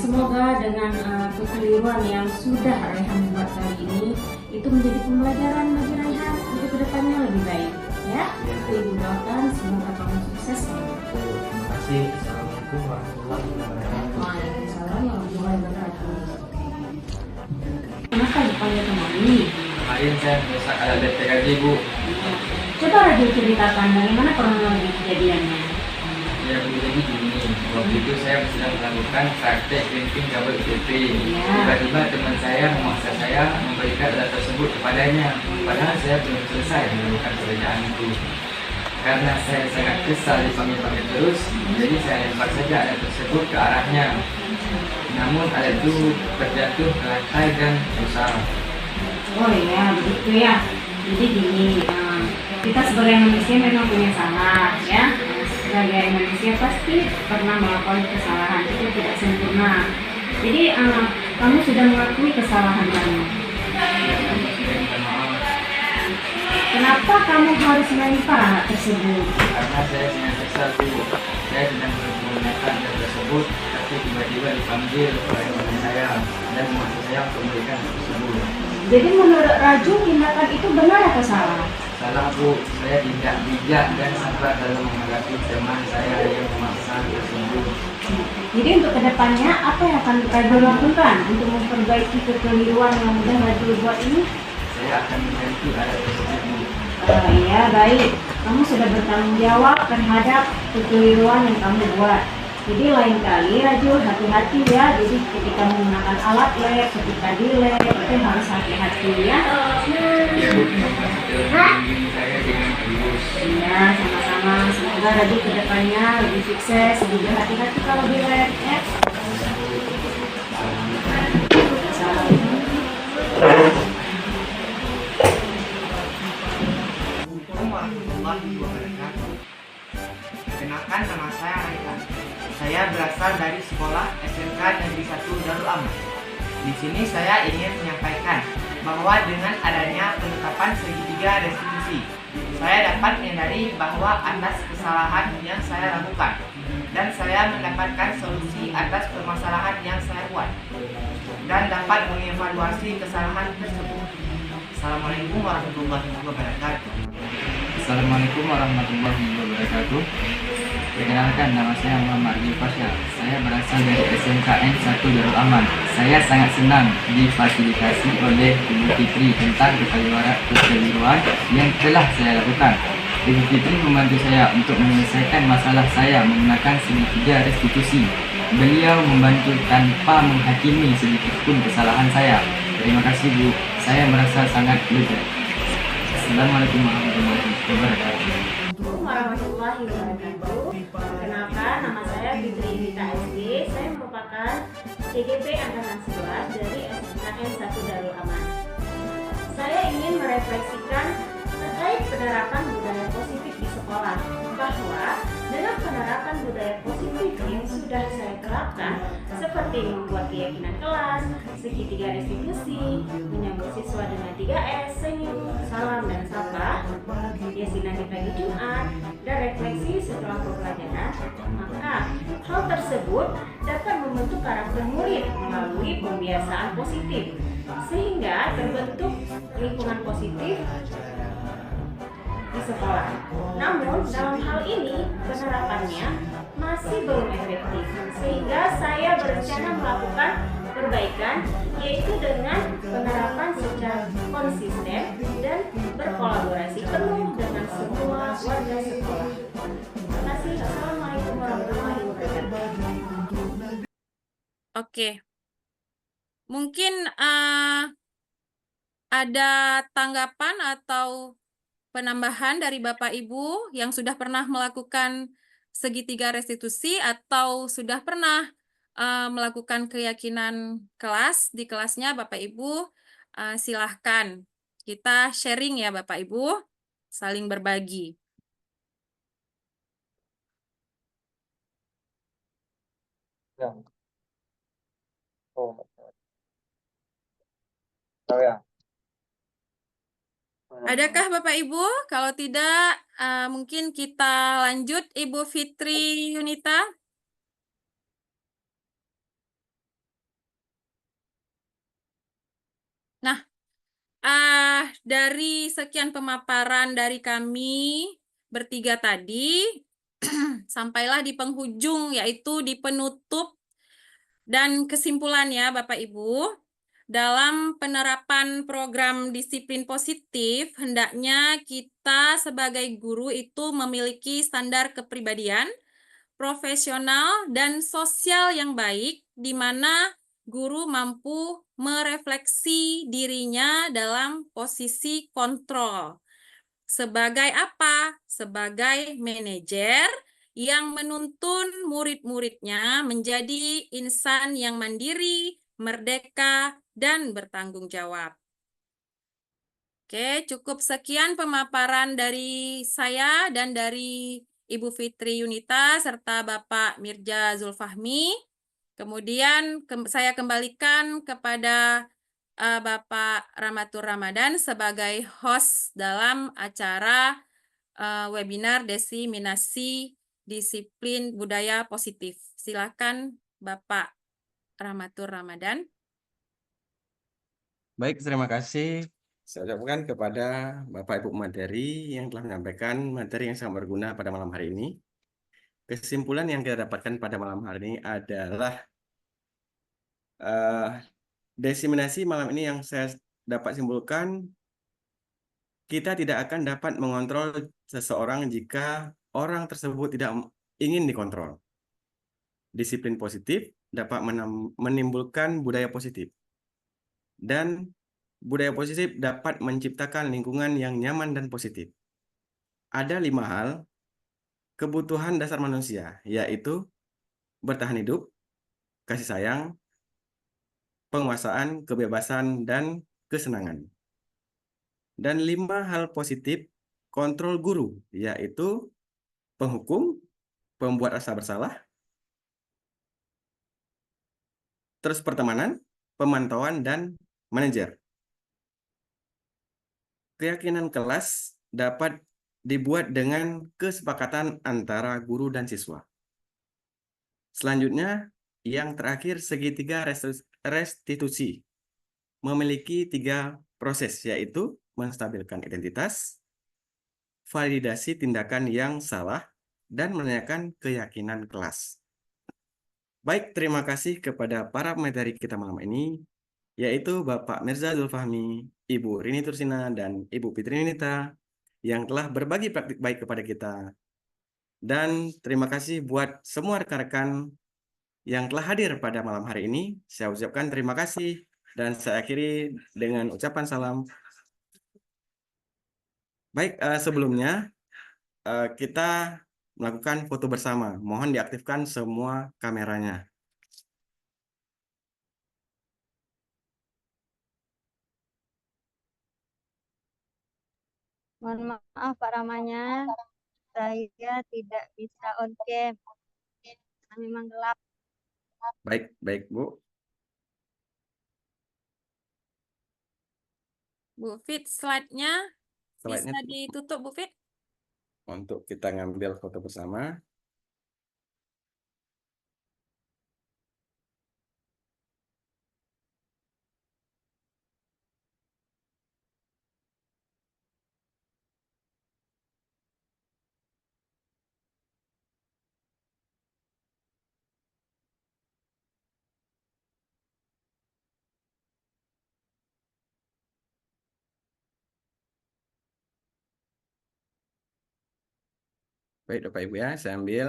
semoga dengan kekeliruan yang sudah Raihan buat kali ini itu menjadi pembelajaran bagi Raihan untuk kedepannya lebih baik. Ya, Ibu doakan semoga kamu sukses. Terima kasih. Assalamualaikum warahmatullahi wabarakatuh. Waalaikumsalam warahmatullahi wabarakatuh. Kenapa dipanggil kemari? Kemarin saya besok ada DPKJ Bu. Coba Radio ceritakan bagaimana kronologi kejadiannya. Ya jadi gini, waktu itu saya sedang melakukan praktek printing double TP. Tiba-tiba teman saya memaksa saya memberikan data tersebut kepadanya, padahal saya belum selesai melakukan pekerjaan itu. Karena saya sangat kesal dipanggil-panggil terus, jadi saya lempar saja alat tersebut ke arahnya. Namun alat itu terjatuh ke lantai dan rusak. Oh iya, begitu ya. Jadi gini, kita sebagai manusia memang punya salah ya. Sebagai manusia pasti pernah melakukan kesalahan, itu tidak sempurna. Jadi kamu sudah mengakui kesalahan kamu. Kenapa kamu harus melempar alat tersebut? Karena saya sangat kesal, Bu. Saya sedang menggunakan alat tersebut, tapi tiba-tiba dipanggil oleh teman saya dan memaksa saya untuk memberikan alat tersebut. Jadi menurut Raju, tindakan itu benar atau salah? Salah, Bu. Saya tidak bijak dan sabar dalam menghadapi teman saya yang memaksa tersebut. Jadi untuk kedepannya, apa yang akan Raju lakukan untuk memperbaiki kekeliruan yang sudah Raju buat ini? Saya akan mengganti alat tersebut, Bu. Iya, baik. Kamu sudah bertanggung jawab terhadap kekeliruan yang kamu buat. Jadi lain kali Raju hati-hati ya. Jadi ketika menggunakan alat lab, ketika di lab itu harus hati-hati ya. Ya, Bu. Saya dengan tulus. Iya, sama-sama. Semoga Raju kedepannya lebih sukses, lebih berhati-hati kalau di lab ya. Assalamualaikum warahmatullahi wabarakatuh. Perkenalkan, nama saya Raihan. Saya berasal dari sekolah SMK Negeri 1 Darul Aman. Di sini saya ingin menyampaikan bahwa dengan adanya penetapan segitiga restitusi, saya dapat menyadari bahwa atas kesalahan yang saya lakukan dan saya mendapatkan solusi atas permasalahan yang saya buat dan dapat mengevaluasi kesalahan tersebut. Assalamualaikum warahmatullahi wabarakatuh. Assalamualaikum warahmatullahi wabarakatuh. Perkenalkan, nama saya Muhammad Pasha. Saya berasal dari SMKN 1 Darul Aman. Saya sangat senang difasilitasi oleh Ibu Fitri tentang kekeliruan yang telah saya lakukan. Ibu Fitri membantu saya untuk menyelesaikan masalah saya menggunakan segitiga restitusi. Beliau membantu tanpa menghakimi sedikit pun kesalahan saya. Terima kasih, Bu. Saya merasa sangat lega. Assalamualaikum warahmatullahi wabarakatuh. Warahmatullahi wabarakatuh. Perkenalkan, nama saya Fitri Rita SD. Saya merupakan CGP Angkatan 11 dari SMKN 1 Darul Aman. Saya ingin merefleksikan terkait penerapan budaya positif di sekolah, bahwa dengan penerapan budaya positif yang sudah saya terapkan, seperti membuat keyakinan kelas, segitiga restitusi, menyambut siswa dengan 3S, senyum, salam, dan sapa, yasinan di pagi Jumat, dan refleksi setelah pembelajaran, maka hal tersebut dapat membentuk karakter murid melalui pembiasaan positif, sehingga terbentuk lingkungan positif di sekolah. Namun dalam hal ini penerapannya masih belum efektif, sehingga saya berencana melakukan perbaikan, yaitu dengan penerapan secara konsisten dan berkolaborasi penuh dengan semua warga sekolah. Terima kasih. Assalamualaikum warahmatullahi wabarakatuh. Oke. Mungkin ada tanggapan atau penambahan dari Bapak Ibu yang sudah pernah melakukan segitiga restitusi atau sudah pernah melakukan keyakinan kelas di kelasnya Bapak Ibu, silahkan kita sharing ya Bapak Ibu, saling berbagi. Ya. Ya. Adakah Bapak Ibu? Kalau tidak, mungkin kita lanjut Ibu Fitri Yunita. Nah, dari sekian pemaparan dari kami bertiga tadi, sampailah di penghujung, yaitu di penutup dan kesimpulannya Bapak Ibu. Dalam penerapan program disiplin positif, hendaknya kita sebagai guru itu memiliki standar kepribadian, profesional, dan sosial yang baik, di mana guru mampu merefleksi dirinya dalam posisi kontrol. Sebagai apa? Sebagai manajer yang menuntun murid-muridnya menjadi insan yang mandiri, merdeka, dan bertanggung jawab. Oke, cukup sekian pemaparan dari saya dan dari Ibu Fitri Yunita serta Bapak Mirza Zulfahmi. Kemudian saya kembalikan kepada Bapak Rahmatur Ramadan sebagai host dalam acara webinar Diseminasi Disiplin Budaya Positif. Silakan Bapak Rahmatur Ramadan. Baik, terima kasih. Saya ucapkan kepada Bapak Ibu materi yang telah menyampaikan materi yang sangat berguna pada malam hari ini. Kesimpulan yang kita dapatkan pada malam hari ini adalah diseminasi malam ini yang saya dapat simpulkan, kita tidak akan dapat mengontrol seseorang jika orang tersebut tidak ingin dikontrol. Disiplin positif dapat menimbulkan budaya positif. Dan budaya positif dapat menciptakan lingkungan yang nyaman dan positif. Ada 5 hal kebutuhan dasar manusia, yaitu bertahan hidup, kasih sayang, penguasaan, kebebasan, dan kesenangan. Dan 5 hal positif kontrol guru, yaitu penghukum, pembuat rasa bersalah, terus pertemanan, pemantauan, dan manajer. Keyakinan kelas dapat dibuat dengan kesepakatan antara guru dan siswa. Selanjutnya, yang terakhir segitiga restitusi. Memiliki 3 proses, yaitu menstabilkan identitas, validasi tindakan yang salah, dan menanyakan keyakinan kelas. Baik, terima kasih kepada para materi kita malam ini, yaitu Bapak Mirza Zulfahmi, Ibu Rini Tursina, dan Ibu Fitri Yunita yang telah berbagi praktik baik kepada kita. Dan terima kasih buat semua rekan-rekan yang telah hadir pada malam hari ini. Saya ucapkan terima kasih dan saya akhiri dengan ucapan salam. Baik, sebelumnya kita melakukan foto bersama. Mohon diaktifkan semua kameranya. Mohon maaf Pak Ramanya, saya tidak bisa on cam. Memang gelap. Baik, baik Bu. Bu Fit, slide-nya bisa Slide-nya ditutup Bu Fit? untuk kita ngambil foto bersama. Baik Bapak Ibu ya, saya ambil.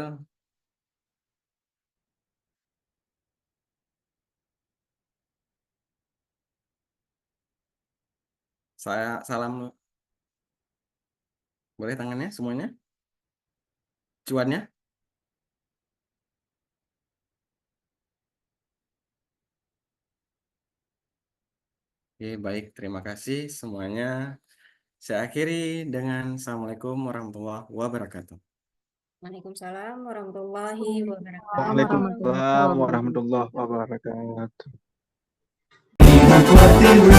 Saya salam. Boleh tangannya semuanya? Cuannya? Oke, baik. Terima kasih semuanya. Saya akhiri dengan Assalamualaikum warahmatullahi wabarakatuh. Waalaikumsalam warahmatullahi wabarakatuh. Waalaikumsalam warahmatullahi wabarakatuh. Ibu Pertiwi